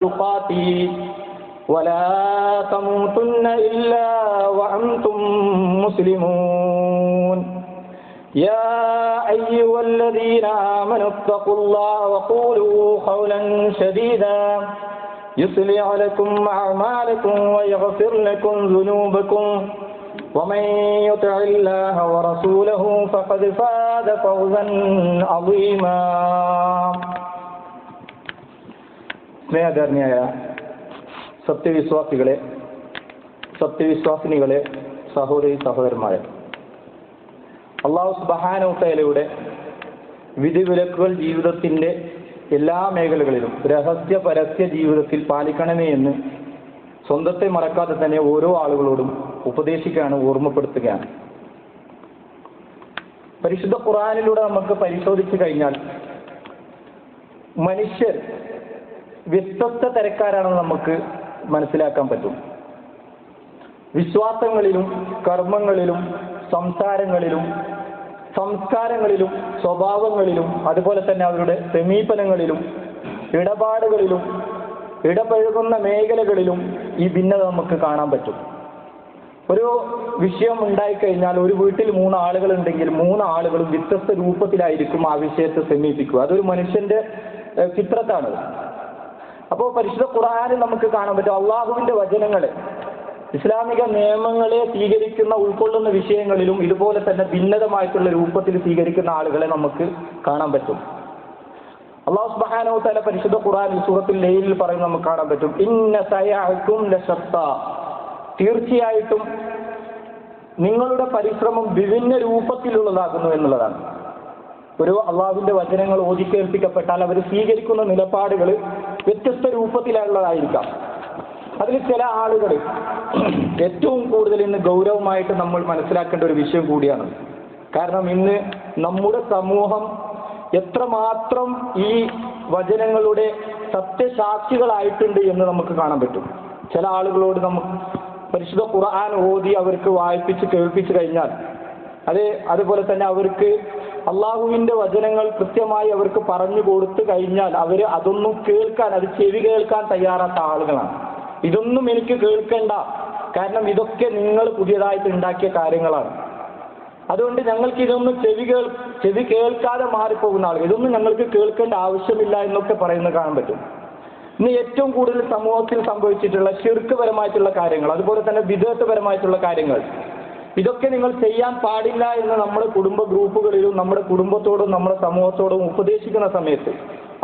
تقاته ولا تموتن إلا وأنتم مسلمون يا أيها الذين آمنوا اتقوا الله وقولوا قولا سديدا يصلح لكم أعمالكم ويغفر لكم ذنوبكم ومن يطع الله ورسوله فقد فاز فوزا عظيما. സ്നേഹധന്യായ സത്യവിശ്വാസികളെ, സത്യവിശ്വാസിനികളെ, സഹോദരി സഹോദരന്മാരെ, അല്ലാഹു സുബ്ഹാനഹു തആലയുടെ വിധിവിലക്കുകൾ ജീവിതത്തിന്റെ എല്ലാ മേഖലകളിലും രഹസ്യ പരസ്യ ജീവിതത്തിൽ പാലിക്കണമേ എന്ന് സ്വന്തത്തെ മറക്കാതെ തന്നെ ഓരോ ആളുകളോടും ഉപദേശിക്കുകയാണ്, ഓർമ്മപ്പെടുത്തുകയാണ്. പരിശുദ്ധ ഖുർആനിലൂടെ നമുക്ക് പരിശോധിച്ചു കഴിഞ്ഞാൽ മനുഷ്യർ വ്യത്യസ്ത തരക്കാരാണെന്ന് നമുക്ക് മനസ്സിലാക്കാൻ പറ്റും. വിശ്വാസങ്ങളിലും കർമ്മങ്ങളിലും സംസാരങ്ങളിലും സംസ്കാരങ്ങളിലും സ്വഭാവങ്ങളിലും അതുപോലെ തന്നെ അവരുടെ സമീപനങ്ങളിലും ഇടപാടുകളിലും ഇടപഴകുന്ന മേഖലകളിലും ഈ ഭിന്നത നമുക്ക് കാണാൻ പറ്റും. ഒരു വിഷയം ഉണ്ടായിക്കഴിഞ്ഞാൽ ഒരു വീട്ടിൽ 3 ആളുകൾ ഉണ്ടെങ്കിൽ 3 ആളുകളും വ്യത്യസ്ത രൂപത്തിലായിരിക്കും ആ വിഷയത്തെ സമീപിക്കുക. അതൊരു മനുഷ്യന്റെ ഫിത്രത്താണ്. അപ്പോൾ പരിശുദ്ധ ഖുർആനിൽ നമുക്ക് കാണാൻ പറ്റും അള്ളാഹുവിന്റെ വചനങ്ങളെ, ഇസ്ലാമിക നിയമങ്ങളെ സ്വീകരിക്കുന്ന ഉൾക്കൊള്ളുന്ന വിഷയങ്ങളിലും ഇതുപോലെ തന്നെ ഭിന്നതമായിട്ടുള്ള രൂപത്തിൽ സ്വീകരിക്കുന്ന ആളുകളെ നമുക്ക് കാണാൻ പറ്റും. അല്ലാഹു സുബ്ഹാനഹു വ തആല പരിശുദ്ധ ഖുർആനിൽ സൂറത്തുൽ ലൈലിൽ പറയുന്നത് നമുക്ക് കാണാൻ പറ്റും, ഇന്ന സയഅകും ലശത്താ, തീർച്ചയായിട്ടും നിങ്ങളുടെ പരിശ്രമം വിഭിന്ന രൂപത്തിലുള്ളതാകുന്നു എന്നുള്ളതാണ്. ഒരു അള്ളാഹുവിന്റെ വചനങ്ങൾ ഓതി കേൾപ്പിക്കപ്പെട്ടാൽ അവർ സ്വീകരിക്കുന്ന നിലപാടുകൾ വ്യത്യസ്ത രൂപത്തിലുള്ളതായിരിക്കാം. അതിൽ ചില ആളുകൾ ഏറ്റവും കൂടുതൽ ഇന്ന് ഗൗരവമായിട്ട് നമ്മൾ മനസ്സിലാക്കേണ്ട ഒരു വിഷയം കൂടിയാണ്. കാരണം ഇന്ന് നമ്മുടെ സമൂഹം എത്രമാത്രം ഈ വചനങ്ങളുടെ സത്യസാക്ഷികളായിട്ടുണ്ട് എന്ന് നമുക്ക് കാണാൻ പറ്റും. ചില ആളുകളോട് നമുക്ക് പരിശുദ്ധ ഖുർആൻ ഓതി അവർക്ക് വായിപ്പിച്ച് കേൾപ്പിച്ചു കഴിഞ്ഞാൽ അതുപോലെ തന്നെ അവർക്ക് അള്ളാഹുവിന്റെ വചനങ്ങൾ കൃത്യമായി അവർക്ക് പറഞ്ഞു കൊടുത്തു കഴിഞ്ഞാൽ അവർ അതൊന്നും കേൾക്കാൻ, അത് ചെവി കേൾക്കാൻ തയ്യാറാത്ത ആളുകളാണ്. ഇതൊന്നും എനിക്ക് കേൾക്കണ്ട, കാരണം ഇതൊക്കെ നിങ്ങൾ പുതിയതായിട്ട് ഉണ്ടാക്കിയ കാര്യങ്ങളാണ്, അതുകൊണ്ട് ഞങ്ങൾക്ക് ഇതൊന്നും ചെവി കേൾക്കാതെ മാറിപ്പോകുന്ന ആളുകൾ, ഇതൊന്നും ഞങ്ങൾക്ക് കേൾക്കേണ്ട ആവശ്യമില്ല എന്നൊക്കെ പറയുന്നത് കാണാൻ പറ്റും. ഇന്ന് ഏറ്റവും കൂടുതൽ സമൂഹത്തിൽ സംഭവിച്ചിട്ടുള്ള ശിർക്ക് പരമായിട്ടുള്ള കാര്യങ്ങൾ, അതുപോലെ തന്നെ ബിദ്അത്ത് പരമായിട്ടുള്ള കാര്യങ്ങൾ, ഇതൊക്കെ നിങ്ങൾ ചെയ്യാൻ പാടില്ല എന്ന് നമ്മുടെ കുടുംബ ഗ്രൂപ്പുകളിലും നമ്മുടെ കുടുംബത്തോടും നമ്മുടെ സമൂഹത്തോടും ഉപദേശിക്കുന്ന സമയത്ത്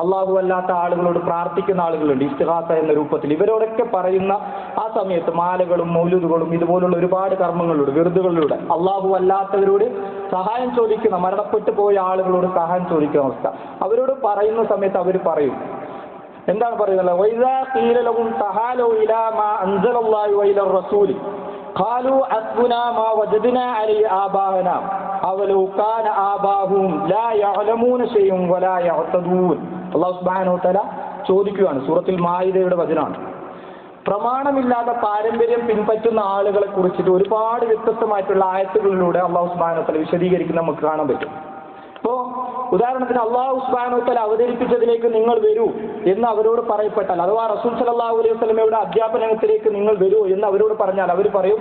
അള്ളാഹു അല്ലാത്ത ആളുകളോട് പ്രാർത്ഥിക്കുന്ന ആളുകളുണ്ട്, ഇസ്തിഗാസ എന്ന രൂപത്തിൽ. ഇവരോടൊക്കെ പറയുന്ന ആ സമയത്ത് മാലകളും മൗലൂദുകളും ഇതുപോലുള്ള ഒരുപാട് കർമ്മങ്ങളിലൂടെ വിറുതുകളിലൂടെ അള്ളാഹു അല്ലാത്തവരോട് സഹായം ചോദിക്കുന്ന, മരണപ്പെട്ടു പോയ ആളുകളോട് സഹായം ചോദിക്കുന്ന അവസ്ഥ അവരോട് പറയുന്ന സമയത്ത് അവർ പറയും, എന്താണ് പറയുന്നത്? വൈദാ ഖീല ലഹും തഹാലൂ ഇലാ മാ അൻസലല്ലാഹു വഇലാ റസൂലി ഖാലൂ ഹസ്ബുനാ മാ വജദ്നാ അലൈഹി ആബാഅനാ അവലൗ കാന ആബാഹും ലാ യഅലമൂന ശൈഅൻ വലാ യഅ്തദൂൻ. അല്ലാഹു സുബ്ഹാനഹു വ തആല ചോദിക്കുകയാണ്, സൂറത്തുൽ മാഇദയുടെ വചനമാണ്. പ്രമാണമില്ലാത്ത പാരമ്പര്യം പിൻപറ്റുന്ന ആളുകളെ കുറിച്ചിട്ട് ഒരുപാട് വ്യത്യസ്തമായിട്ടുള്ള ആയത്തുകളിലൂടെ അല്ലാഹു സുബ്ഹാനഹു വ തആല വിശദീകരിക്കുന്ന നമുക്ക് കാണാൻ പറ്റും. ഇപ്പോ ഉദാഹരണത്തിന് അല്ലാഹു സുബ്ഹാനഹു വ തആല അവതരിപ്പിച്ചതിലേക്ക് നിങ്ങൾ വരൂ എന്ന് അവരോട് പറയപ്പെട്ടാൽ, അഥവാ റസൂൽ സല്ലല്ലാഹു അലൈഹി വസല്ലമയുടെ അധ്യാപനത്തിലേക്ക് നിങ്ങൾ വരൂ എന്ന് അവരോട് പറഞ്ഞാൽ അവർ പറയും,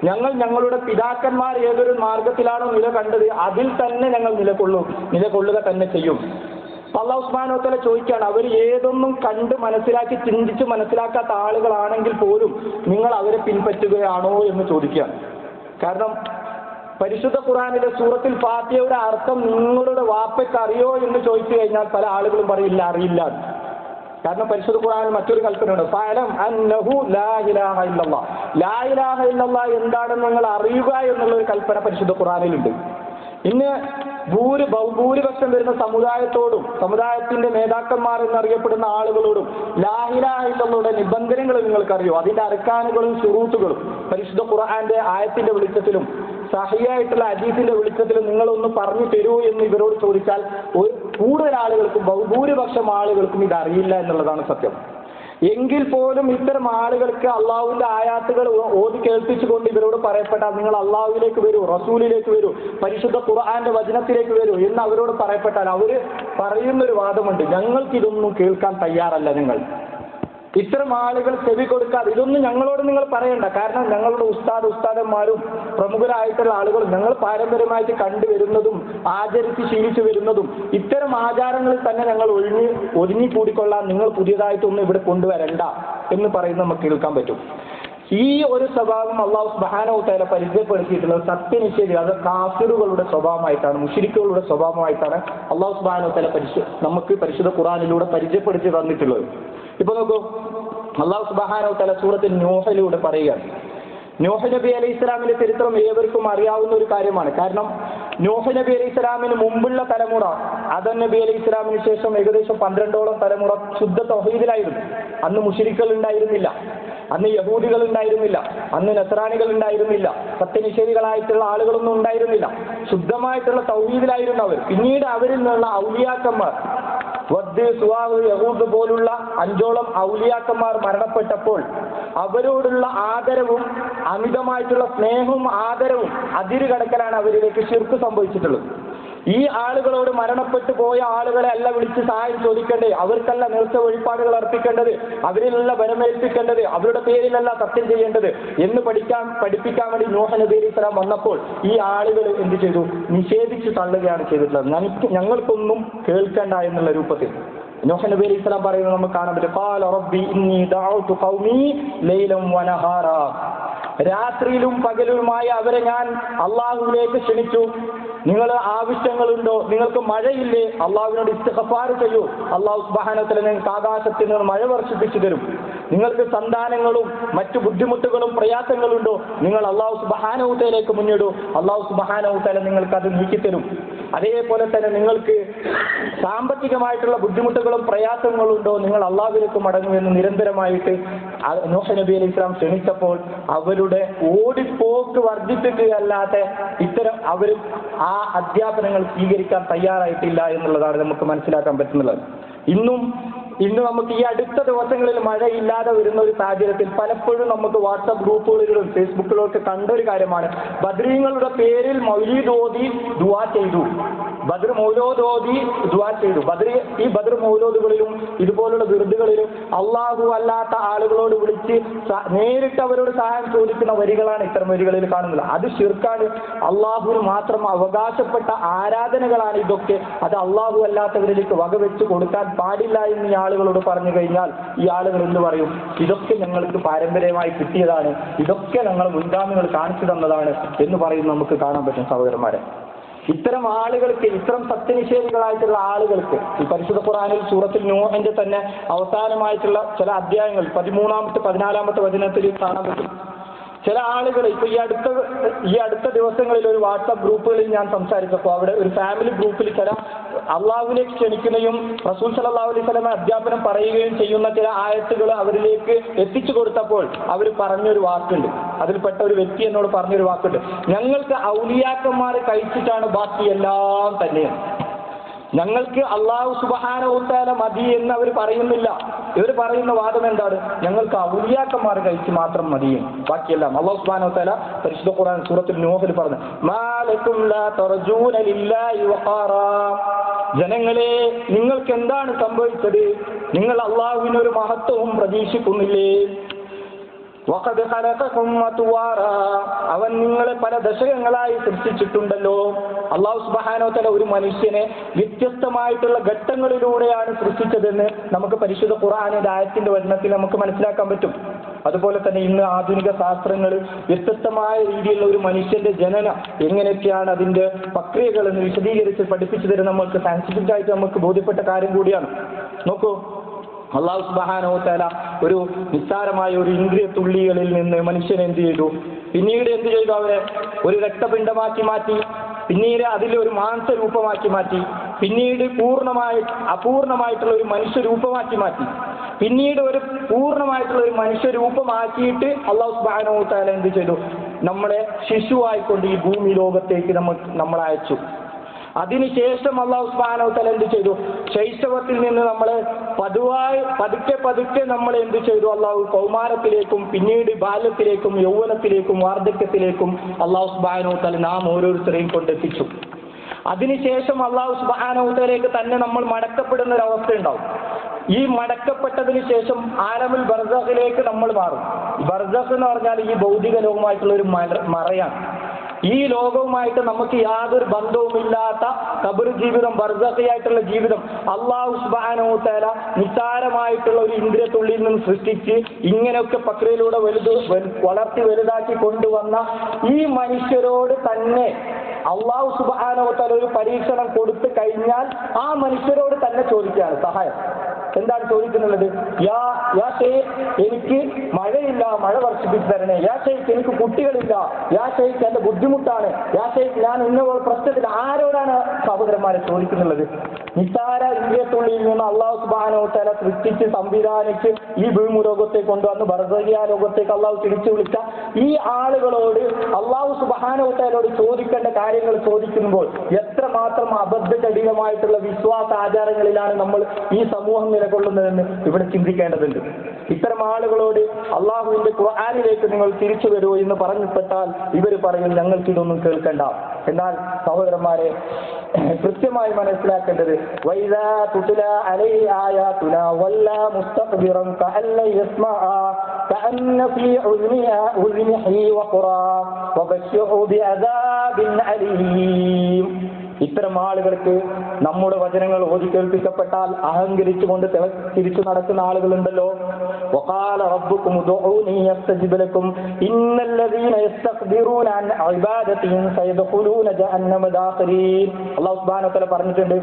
ഞങ്ങൾ ഞങ്ങളുടെ പിതാക്കന്മാർ ഏതൊരു മാർഗത്തിലാണോ നില കണ്ടത് അതിൽ തന്നെ ഞങ്ങൾ നിലകൊള്ളുക തന്നെ ചെയ്യും. അല്ലാഹു സുബ്ഹാനഹു വ തആല ചോദിക്കുകയാണ്, അവർ ഏതൊന്നും കണ്ട് മനസ്സിലാക്കി ചിന്തിച്ച് മനസ്സിലാക്കാത്ത ആളുകളാണെങ്കിൽ പോലും നിങ്ങൾ അവരെ പിൻപറ്റുകയാണോ എന്ന് ചോദിക്കുകയാണ്. കാരണം പരിശുദ്ധ ഖുർആനിലെ സൂറത്തുൽ ഫാത്തിഹയുടെ അർത്ഥം നിങ്ങളുടെ വാപ്പയ്ക്ക് അറിയോ എന്ന് ചോദിച്ചു കഴിഞ്ഞാൽ പല ആളുകളും പറയില്ല, അറിയില്ല. കാരണം പരിശുദ്ധ ഖുർആനിൽ മറ്റൊരു കൽപ്പനയുണ്ട്, ഫഅലം അന്നഹു ലാ ഇലാഹ ഇല്ലല്ലാഹ്, ലാ ഇലാഹ ഇല്ലല്ലാഹ് എന്താണെന്ന് നിങ്ങൾ അറിയുക എന്നുള്ള ഒരു കൽപ്പന പരിശുദ്ധ ഖുർആനിലുണ്ട്. ഇന്ന് ഭൂരിപക്ഷം വരുന്ന സമുദായത്തോടും സമുദായത്തിന്റെ നേതാക്കന്മാർ എന്നറിയപ്പെടുന്ന ആളുകളോടും ലാ ഇലാഹ ഇല്ലല്ലാഹുടെ നിബന്ധനകൾ നിങ്ങൾക്കറിയോ, അതിന്റെ അർക്കാനുകളും ശുറൂത്തുകളും പരിശുദ്ധ ഖുർആന്റെ ആയത്തിന്റെ വെളിച്ചത്തിലും സഹിയായിട്ടുള്ള ഹദീസിന്റെ വെളിച്ചത്തിലും നിങ്ങളൊന്ന് പറഞ്ഞു തരൂ എന്ന് ഇവരോട് ചോദിച്ചാൽ കൂടുതൽ ആളുകൾക്കും ബഹുഭൂരിപക്ഷം ആളുകൾക്കും ഇത് അറിയില്ല എന്നുള്ളതാണ് സത്യം. എങ്കിൽ പോലും ഇത്തരം ആളുകൾക്ക് അള്ളാഹുവിന്റെ ആയാത്തുകൾ ഓതി കേൾപ്പിച്ചുകൊണ്ട് ഇവരോട് പറയപ്പെട്ടാൽ നിങ്ങൾ അള്ളാഹുവിലേക്ക് വരൂ, റസൂലിലേക്ക് വരൂ, പരിശുദ്ധ ഖുർആന്റെ വചനത്തിലേക്ക് വരൂ എന്ന് അവരോട് പറയപ്പെട്ടാൽ അവര് പറയുന്നൊരു വാദമുണ്ട്, ഞങ്ങൾക്ക് ഇതൊന്നും കേൾക്കാൻ തയ്യാറല്ല. ഇത്തരം ആളുകൾ ചെവി കൊടുക്കാതെ, ഇതൊന്നും ഞങ്ങളോട് നിങ്ങൾ പറയണ്ട. കാരണം ഞങ്ങളുടെ ഉസ്താദന്മാരും പ്രമുഖരായിട്ടുള്ള ആളുകൾ ഞങ്ങൾ പാരമ്പര്യമായിട്ട് കണ്ടുവരുന്നതും ആചരിച്ച് ശീലിച്ചു വരുന്നതും ഇത്തരം ആചാരങ്ങളിൽ തന്നെ ഞങ്ങൾ ഒതുങ്ങിക്കൂടിക്കൊള്ളാൻ നിങ്ങൾ പുതിയതായിട്ടൊന്നും ഇവിടെ കൊണ്ടുവരണ്ട എന്ന് പറയുന്നത് നമുക്ക് കേൾക്കാൻ പറ്റും. ഈ ഒരു സ്വഭാവം അള്ളാഹു സുബ്ഹാനഹു വ തആല പരിചയപ്പെടുത്തിയിട്ടുള്ളത് സത്യനിഷേധി, അത് കാഫിറുകളുടെ സ്വഭാവമായിട്ടാണ്, മുശ്രിക്കുകളുടെ സ്വഭാവമായിട്ടാണ് അള്ളാഹു സുബ്ഹാനഹു വ തആല നമുക്ക് പരിശുദ്ധ ഖുർആനിലൂടെ പരിചയപ്പെടുത്തി തന്നിട്ടുള്ളത്. ഇപ്പൊ നോക്കൂ, അള്ളാഹു സുബ്ഹാനഹു വ തആല സൂറത്തുൽ നൂഹിലൂടെ പറയുകയാണ്. നൂഹ് നബി അലൈഹി ഇസ്ലാമിന്റെ ചരിത്രം ഏവർക്കും അറിയാവുന്ന ഒരു കാര്യമാണ്. കാരണം നൂഹ് നബി അലൈഹി ഇസ്ലാമിന് മുമ്പുള്ള തലമുറ, ആദം നബി അലൈഹി ഇസ്ലാമിന് ശേഷം ഏകദേശം 12ഓളം തലമുറ ശുദ്ധ തൗഹീദിലായിരുന്നു. അന്ന് മുശ്രിക്കുകൾ ഉണ്ടായിരുന്നില്ല, അന്ന് യഹൂദികൾ ഉണ്ടായിരുന്നില്ല, അന്ന് നസ്രാനികൾ ഉണ്ടായിരുന്നില്ല, സത്യനിഷേധികളായിട്ടുള്ള ആളുകളൊന്നും ഉണ്ടായിരുന്നില്ല. ശുദ്ധമായിട്ടുള്ള തൗഹീദിലായിരുന്നു അവർ. പിന്നീട് അവരിൽ നിന്നുള്ള ഔലിയാക്കന്മാർ, വദ്, സുവാഹ്, യഹൂദ് പോലുള്ള 5ഓളം ഔലിയാക്കന്മാർ മരണപ്പെട്ടപ്പോൾ അവരോടുള്ള ആദരവും അമിതമായിട്ടുള്ള സ്നേഹവും ആദരവും അതിര് കടക്കലാണ് അവരിലേക്ക് ശിർക്ക് സംഭവിച്ചിട്ടുള്ളത്. ഈ ആളുകളോട് മരണപ്പെട്ടു പോയ ആളുകളെ അല്ല വിളിച്ച് സഹായം ചോദിക്കേണ്ടത്, അവർക്കല്ല നേർച്ച വഴിപാടുകൾ അർപ്പിക്കേണ്ടത്, അവരിലല്ല വരമേൽപ്പിക്കേണ്ടത്, അവരുടെ പേരിലല്ല സത്യം ചെയ്യേണ്ടത് എന്ന് പഠിപ്പിക്കാൻ വേണ്ടി നൂഹ് നബി അലൈഹി സ്വലാം വന്നപ്പോൾ ഈ ആളുകൾ എന്ത് ചെയ്തു? നിഷേധിച്ച് തള്ളുകയാണ് ചെയ്തിട്ടുള്ളത്. ഞങ്ങൾക്കൊന്നും കേൾക്കണ്ട എന്നുള്ള രൂപത്തിൽ നൂഹ് നബി അലൈഹി സ്വലാം പറയുന്നത് നമുക്ക് കാണാൻ പറ്റും. ഖാല റബ്ബി ഇന്നി ദഅഉതു ഖൗമി ലൈലൻ വനഹാറ. രാത്രിയിലും പകലുമായി അവരെ ഞാൻ അള്ളാഹുവിലേക്ക് ക്ഷണിച്ചു. നിങ്ങൾ ആവശ്യങ്ങളുണ്ടോ? നിങ്ങൾക്ക് മഴയില്ലേ? അള്ളാഹുവിനോട് ഇസ്തിഗ്ഫാർ ചെയ്യൂ. അള്ളാഹു സുബ്ഹാനഹു വ തആല നിങ്ങൾക്ക് ആകാശത്തിൽ നിന്ന് മഴ വർഷിപ്പിച്ചു തരും. നിങ്ങൾക്ക് സന്താനങ്ങളും മറ്റു ബുദ്ധിമുട്ടുകളും പ്രയാസങ്ങളുണ്ടോ? നിങ്ങൾ അള്ളാഹു സുബ്ഹാനഹു വ തആലയിലേക്ക് മുന്നിടൂ. അള്ളാഹു സുബ്ഹാനഹു വ തആല നിങ്ങൾക്ക് അത് നീക്കിത്തരും. അതേപോലെ തന്നെ നിങ്ങൾക്ക് സാമ്പത്തികമായിട്ടുള്ള ബുദ്ധിമുട്ടുകളും പ്രയാസങ്ങളും ഉണ്ടോ? നിങ്ങൾ അള്ളാഹുവിലേക്ക് മടങ്ങുമെന്ന് നിരന്തരമായിട്ട് നൂഹ് നബി അലൈഹി സ്വലാം ക്ഷണിച്ചപ്പോൾ അവരുടെ ഓടിപ്പോക്ക് വർദ്ധിപ്പിക്കുകയല്ലാതെ ഇത്തരം അവർ ആ അധ്യാപനങ്ങൾ സ്വീകരിക്കാൻ തയ്യാറായിട്ടില്ല എന്നുള്ളതാണ് നമുക്ക് മനസ്സിലാക്കാൻ പറ്റുന്നത്. ഇന്ന് നമുക്ക് ഈ അടുത്ത ദിവസങ്ങളിൽ മഴയില്ലാതെ വരുന്ന ഒരു സാഹചര്യത്തിൽ പലപ്പോഴും നമുക്ക് വാട്സാപ്പ് ഗ്രൂപ്പുകളിലും ഫേസ്ബുക്കിലും ഒക്കെ കണ്ടൊരു കാര്യമാണ്, ബദ്രീങ്ങളുടെ പേരിൽ മൗലീദ് ഓതി ദുആ ചെയ്തു, ബദ്ർ മൗലൂദ് ഓതി ദുആ ചെയ്തു. ഈ ബദ്ർ മൗലൂദുകളിലും ഇതുപോലുള്ള വിറുദുകളിലും അള്ളാഹു അല്ലാത്ത ആളുകളോട് വിളിച്ച് നേരിട്ട് അവരോട് സഹായം ചോദിക്കുന്ന വരികളാണ് ഇത്തരം വരികളിൽ കാണുന്നത്. അത് ശിർക്കാണ്. അള്ളാഹുവിന് മാത്രം അവകാശപ്പെട്ട ആരാധനകളാണ് ഇതൊക്കെ. അത് അള്ളാഹു അല്ലാത്തവരിലേക്ക് വകവെച്ച് കൊടുക്കാൻ പാടില്ല എന്ന് ഈ ആളുകളോട് പറഞ്ഞു കഴിഞ്ഞാൽ ഈ ആളുകൾ എന്ത് പറയും? ഇതൊക്കെ ഞങ്ങൾക്ക് പാരമ്പര്യമായി കിട്ടിയതാണ്, ഇതൊക്കെ ഞങ്ങൾ മുൻഗാമികൾ കാണിച്ചു തന്നതാണ് എന്ന് പറയുന്നത് നമുക്ക് കാണാൻ പറ്റും. സഹോദരന്മാരെ, ഇത്തരം ആളുകൾക്ക്, ഇത്തരം സത്യനിഷേധികളായിട്ടുള്ള ആളുകൾക്ക് ഈ പരിശുദ്ധ ഖുർആനിൽ സൂറത്തുൽ നൂഹിന്റെ തന്നെ അവസാനമായിട്ടുള്ള ചില അധ്യായങ്ങൾ 13-ാമത്തെ 14-ാമത്തെ വചനത്തിൽ കാണാൻ പറ്റും. ചില ആളുകൾ ഇപ്പൊ ഈ അടുത്ത ദിവസങ്ങളിൽ ഒരു വാട്സാപ്പ് ഗ്രൂപ്പുകളിൽ ഞാൻ സംസാരിച്ചപ്പോൾ അവിടെ ഒരു ഫാമിലി ഗ്രൂപ്പിൽ ചില അള്ളാഹുവിലേക്ക് ക്ഷണിക്കുകയും റസൂൽ സല്ലല്ലാഹു അലൈഹി വസല്ലം അധ്യാപനം പറയുകയും ചെയ്യുന്ന ചില ആയത്തുകൾ അവരിലേക്ക് എത്തിച്ചു കൊടുത്തപ്പോൾ അവർ പറഞ്ഞൊരു വാക്കുണ്ട്, അതിൽപ്പെട്ട ഒരു വ്യക്തി എന്നോട് പറഞ്ഞൊരു വാക്കുണ്ട്, ഞങ്ങൾക്ക് ഔലിയാക്കന്മാർ കഴിച്ചിട്ടാണ് ബാക്കി എല്ലാം തന്നെയാണ്. ഞങ്ങൾക്ക് അള്ളാഹു സുബ്ഹാനഹു വ തആല മതി എന്ന് അവർ പറയുന്നില്ല. ഇവർ പറയുന്ന വാദം എന്താണ്? ഞങ്ങൾക്ക് ഔലിയാക്കന്മാർ കഴിച്ച് മാത്രം മതിയും ബാക്കിയെല്ലാം. അള്ളാഹു സുബ്ഹാനഹു വ തആല പരിശുദ്ധ ഖുർആൻ സൂറത്തുൽ നൂഹിൽ പറഞ്ഞു, മാലക്കും ലാ തർജൂന ലില്ലാഹി വഖാറാ. ജനങ്ങളെ, നിങ്ങൾക്ക് എന്താണ് സംഭവിച്ചത്? നിങ്ങൾ അള്ളാഹുവിന് ഒരു മഹത്വവും പ്രതീക്ഷിക്കുന്നില്ലേ? വഖദ് ഖലഖകും അത്വാറാ. അവൻ നിങ്ങളെ പല ദശകങ്ങളായി സൃഷ്ടിച്ചിട്ടുണ്ടല്ലോ. അല്ലാഹു സുബ്ഹാനഹു വ തആല ഒരു മനുഷ്യനെ വ്യത്യസ്തമായിട്ടുള്ള ഘട്ടങ്ങളിലൂടെയാണ് സൃഷ്ടിച്ചതെന്ന് നമുക്ക് പരിശുദ്ധ ഖുർആനിന്റെ ആയത്തിന്റെ വചനത്തിൽ നമുക്ക് മനസ്സിലാക്കാൻ പറ്റും. അതുപോലെ തന്നെ ഇന്ന് ആധുനിക ശാസ്ത്രങ്ങൾ വ്യത്യസ്തമായ രീതിയിലുള്ള ഒരു മനുഷ്യന്റെ ജനനം എങ്ങനെയൊക്കെയാണ് അതിന്റെ പ്രക്രിയകൾ എന്ന് വിശദീകരിച്ച് പഠിപ്പിച്ചു തരുന്ന നമുക്ക് സയന്റിഫിക് ആയിട്ട് നമുക്ക് ബോധ്യപ്പെട്ട കാര്യം കൂടിയാണ്. നോക്കൂ, അല്ലാഹു സുബ്ഹാനഹു വ തആല ഒരു നിസ്സാരമായ ഒരു ഇന്ദ്രിയ തുള്ളികളിൽ നിന്ന് മനുഷ്യനെ എന്ത് ചെയ്തു? പിന്നീട് എന്ത് ചെയ്തു? അവരെ ഒരു രക്തപിണ്ഡമാക്കി മാറ്റി, പിന്നീട് അതിൽ ഒരു മാംസരൂപമാക്കി മാറ്റി, പിന്നീട് അപൂർണമായിട്ടുള്ള ഒരു മനുഷ്യരൂപമാക്കി മാറ്റി, പിന്നീട് ഒരു പൂർണ്ണമായിട്ടുള്ള ഒരു മനുഷ്യരൂപമാക്കിയിട്ട് അല്ലാഹു സുബ്ഹാനഹു വ തആല എന്ത് ചെയ്തു? നമ്മളെ ശിശുവായിക്കൊണ്ട് ഈ ഭൂമി ലോകത്തേക്ക് നമ്മൾ അയച്ചു. അതിനുശേഷം അല്ലാഹു സുബ്ഹാനഹു വ തആല എന്ത് ചെയ്തു? ശൈശവത്തിൽ നിന്ന് നമ്മളെ പതുക്കെ നമ്മൾ എന്ത് ചെയ്തു? അല്ലാഹു കൗമാരത്തിലേക്കും പിന്നീട് ബാല്യത്തിലേക്കും യൗവനത്തിലേക്കും വാർദ്ധക്യത്തിലേക്കും അല്ലാഹു സുബ്ഹാനഹു വ തആല നാം ഓരോരുത്തരെയും കൊണ്ടെത്തിച്ചു. അതിനുശേഷം അല്ലാഹു സുബ്ഹാനഹു വ തആലയിലേക്ക് തന്നെ നമ്മൾ മടക്കപ്പെടുന്ന ഒരു അവസ്ഥ ഉണ്ടാവും. ഈ മടക്കപ്പെട്ടതിന് ശേഷം ആലമുൽ ബർസഖിലേക്ക് നമ്മൾ മാറും. ബർസഖ് എന്ന് പറഞ്ഞാൽ ഈ ഭൗതിക ലോകമായിട്ടുള്ള ഒരു മറയാണ്. ഈ ലോകവുമായിട്ട് നമുക്ക് യാതൊരു ബന്ധവുമില്ലാത്ത ഖബർ ജീവിതം, ബർസഖിയായിട്ടുള്ള ജീവിതം അല്ലാഹു സുബ്ഹാനഹു വ തആല നിസ്സാരമായിട്ടുള്ള ഒരു ഇന്ദ്രിയത്തുള്ളിൽ നിന്ന് സൃഷ്ടിച്ച് ഇങ്ങനെയൊക്കെ പ്രക്രിയയിലൂടെ വളർത്തി വലുതാക്കി കൊണ്ടുവന്ന ഈ മനുഷ്യരോട് തന്നെ അല്ലാഹു സുബ്ഹാനഹു വ തആല ഒരു പരീക്ഷണം കൊടുത്തു കഴിഞ്ഞാൽ ആ മനുഷ്യരോട് തന്നെ ചോദിക്കുകയാണ് സഹായം. എന്താണ് ചോദിക്കുന്നുള്ളത്? യാ ഷെയ്ഖ്, എനിക്ക് മഴയില്ല, മഴ വർഷിപ്പിച്ചു തരണേ. യാ ഷെയ്ഖ്, എനിക്ക് കുട്ടികളില്ല. യാ ഷെയ്ഖ്, എന്റെ ബുദ്ധിമുട്ടാണ്. യാ ഷെയ്ഖ്, ഞാൻ ഇന്ന പ്രശ്നത്തിൽ. ആരോടാണ് സഹോദരന്മാരെ ചോദിക്കുന്നുള്ളത്? നിസ്സാര ഇന്ദ്രിയത്തുള്ളിൽ നിന്ന് അല്ലാഹു സുബ്ഹാനഹു വ തആല സൃഷ്ടിച്ച് സംവിധാനിച്ച് ഈ ഭൂമുലോകത്തേക്ക് കൊണ്ടുവന്ന് ബർസഖിയ ലോകത്തേക്ക് അല്ലാഹു തിരിച്ചു വിളിച്ച ഈ ആളുകളോട് അല്ലാഹു സുബ്ഹാനഹു വ തആലയോട് ചോദിക്കേണ്ട കാര്യങ്ങൾ ചോദിക്കുമ്പോൾ എത്രമാത്രം അബദ്ധജടിലമായിട്ടുള്ള വിശ്വാസ ആചാരങ്ങളിലാണ് നമ്മൾ ഈ സമൂഹം നിലകൊള്ളുന്നതെന്ന് ഇവിടെ ചിന്തിക്കേണ്ടതുണ്ട്. ഇത്തരം ആളുകളോട് അള്ളാഹുവിന്റെ ഖുർആനിലേക്ക് നിങ്ങൾ തിരിച്ചു വരൂ എന്ന് പറഞ്ഞപ്പെട്ടാൽ ഇവർ പറയും ഞങ്ങൾക്കിതൊന്നും കേൾക്കണ്ട. എന്നാൽ സഹോദരന്മാരെ, കൃത്യമായി മനസ്സിലാക്കേണ്ടത് വൈദാ തുത്ല അലൈഹി ആയാതുനാ വല്ലാ മുസ്തക്ബിറൻ കഅല്ല യസ്മഅ കഅന്ന ഫീ ഉദ്നിഹി വഖറാ വബശ്ശിറു ബിഅദാബിൻ അലീം. ഇത്തരം ആളുകൾക്ക് നമ്മുടെ വചനങ്ങൾ ഓതി കേൾപ്പിക്കപ്പെട്ടാൽ അഹങ്കരിച്ചുകൊണ്ട് തിരിച്ചു നടക്കുന്ന ആളുകളുണ്ടല്ലോ. വഖാല റബ്ബുകും ഉദ്ഉനി യസ്തജിബ് ലക്കും ഇന്നല്ലദീന യസ്തക്ബിറൂന അൻ ഇബാദതി സയദ്ഖുലൂന ജഹന്നമ ദാഖിരീൻ. അല്ലാഹു സുബ്ഹാനഹു വ തആല പറഞ്ഞിട്ടുണ്ട്,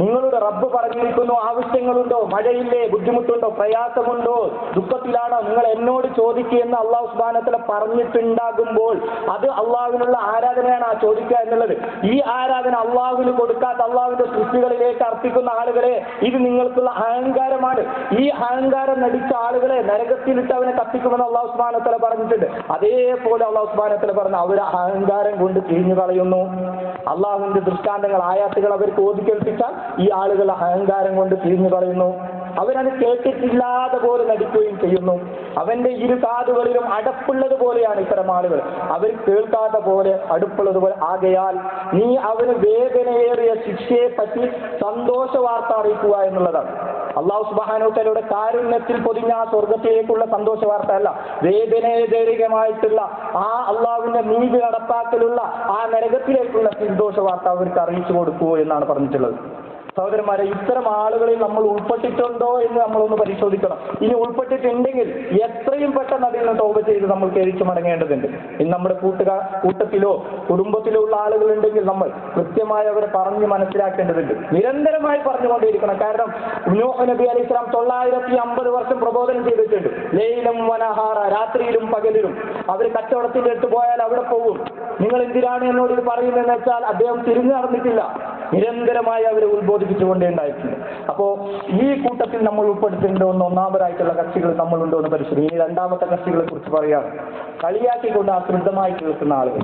നിങ്ങളുടെ റബ്ബ് പറഞ്ഞിരിക്കുന്നു, ആവശ്യങ്ങളുണ്ടോ, മഴയില്ലേ, ബുദ്ധിമുട്ടുണ്ടോ, പ്രയാസമുണ്ടോ, ദുഃഖത്തിലാണോ, നിങ്ങൾ എന്നോട് ചോദിക്കുകയെന്ന് അല്ലാഹു സുബ്ഹാനഹു വ തആല പറഞ്ഞിട്ടുണ്ടാകുമ്പോൾ അത് അള്ളാഹുവിനുള്ള ആരാധനയാണ് ആ ചോദിക്കുക എന്നുള്ളത്. ഈ ആരാധന അള്ളാഹുവിന് കൊടുക്കാത്ത അള്ളാഹുവിന്റെ സൃഷ്ടികളിലേക്ക് അർപ്പിക്കുന്ന ആളുകളെ, ഇത് നിങ്ങൾക്കുള്ള അഹങ്കാരമാണ്. ഈ അഹങ്കാരം നടിച്ച ആളുകളെ നരകത്തിലിട്ട് അവനെ കത്തിക്കുമെന്ന് അല്ലാഹു സുബ്ഹാനഹു വ തആല പറഞ്ഞിട്ടുണ്ട്. അതേപോലെ അല്ലാഹു സുബ്ഹാനഹു വ തആല പറഞ്ഞ അവർ അഹങ്കാരം കൊണ്ട് തിരിഞ്ഞു കളയുന്നു. അള്ളാഹുവിന്റെ ദൃഷ്ടാന്തങ്ങൾ, ആയാത്തുകൾ അവർക്ക് ഓതി കേൾപ്പിച്ചാൽ ഈ ആളുകൾ അഹങ്കാരം കൊണ്ട് തിരിഞ്ഞു കളയുന്നു. അവരത് കേട്ടിട്ടില്ലാതെ പോലെ നടിക്കുകയും ചെയ്യുന്നു. അവന്റെ ഇരു കാതുകളിലും അടപ്പുള്ളത് പോലെയാണ് ഇത്തരം ആളുകൾ. അവർ കേൾക്കാത്ത പോലെ അടുപ്പുള്ളത് പോലെ. ആകയാൽ നീ അവന് വേദനയേറിയ ശിക്ഷയെ പറ്റി സന്തോഷ വാർത്ത അറിയിക്കുക എന്നുള്ളതാണ്. അല്ലാഹു സുബ്ഹാനഹു വ തആലയുടെ കാരുണ്യത്തിൽ പൊതിഞ്ഞ ആ സ്വർഗത്തിലേക്കുള്ള സന്തോഷ വാർത്ത അല്ല, വേദനേജനകമായിട്ടുള്ള ആ അള്ളാഹുവിന്റെ നീതി നടപ്പാക്കലുള്ള ആ നരകത്തിലേക്കുള്ള സന്തോഷ വാർത്ത അവർക്ക് അറിയിച്ചു കൊടുക്കൂ എന്നാണ് പറഞ്ഞിട്ടുള്ളത്. സഹോദരന്മാരെ, ഇത്തരം ആളുകളിൽ നമ്മൾ ഉൾപ്പെട്ടിട്ടുണ്ടോ എന്ന് നമ്മളൊന്ന് പരിശോധിക്കണം. ഇനി ഉൾപ്പെട്ടിട്ടുണ്ടെങ്കിൽ എത്രയും പെട്ടെന്ന് അതിൽ നിന്ന് തൗബ ചെയ്ത് നമ്മൾ തിരിച്ചു മടങ്ങേണ്ടതുണ്ട്. ഇനി നമ്മുടെ കൂട്ടത്തിലോ കുടുംബത്തിലോ ഉള്ള ആളുകളുണ്ടെങ്കിൽ നമ്മൾ കൃത്യമായി അവരെ പറഞ്ഞ് മനസ്സിലാക്കേണ്ടതുണ്ട്. നിരന്തരമായി പറഞ്ഞുകൊണ്ടേയിരിക്കണം. കാരണം നൂഹ് നബി അലൈഹി സ്വലാം 950 വർഷം പ്രബോധനം ചെയ്തിട്ടുണ്ട്. ലൈലം വനഹാറ, രാത്രിയിലും പകലിലും. അവർ കച്ചവടത്തിന്റെ അടുത്ത് പോയാൽ അവിടെ പോകും. നിങ്ങൾ എന്തിനാണ് എന്നോട് ഇത് പറയുന്നതെന്ന് വെച്ചാൽ അദ്ദേഹം തിരിഞ്ഞു നടന്നിട്ടില്ല. നിരന്തരമായി അവരെ ഉത്ബോധിപ്പിച്ചുകൊണ്ടേ ഉണ്ടായിട്ടുണ്ട്. അപ്പോ ഈ കൂട്ടത്തിൽ നമ്മൾ ഉൾപ്പെടുത്തേണ്ട ഒന്നാമതായിട്ടുള്ള കക്ഷികൾ നമ്മളുണ്ടോ എന്ന് പരിശോധിക്കും. ഇനി രണ്ടാമത്തെ കക്ഷികളെ കുറിച്ച് പറയാം. കളിയാക്കിക്കൊണ്ട് അശ്രദ്ധമായി കേൾക്കുന്ന ആളുകൾ.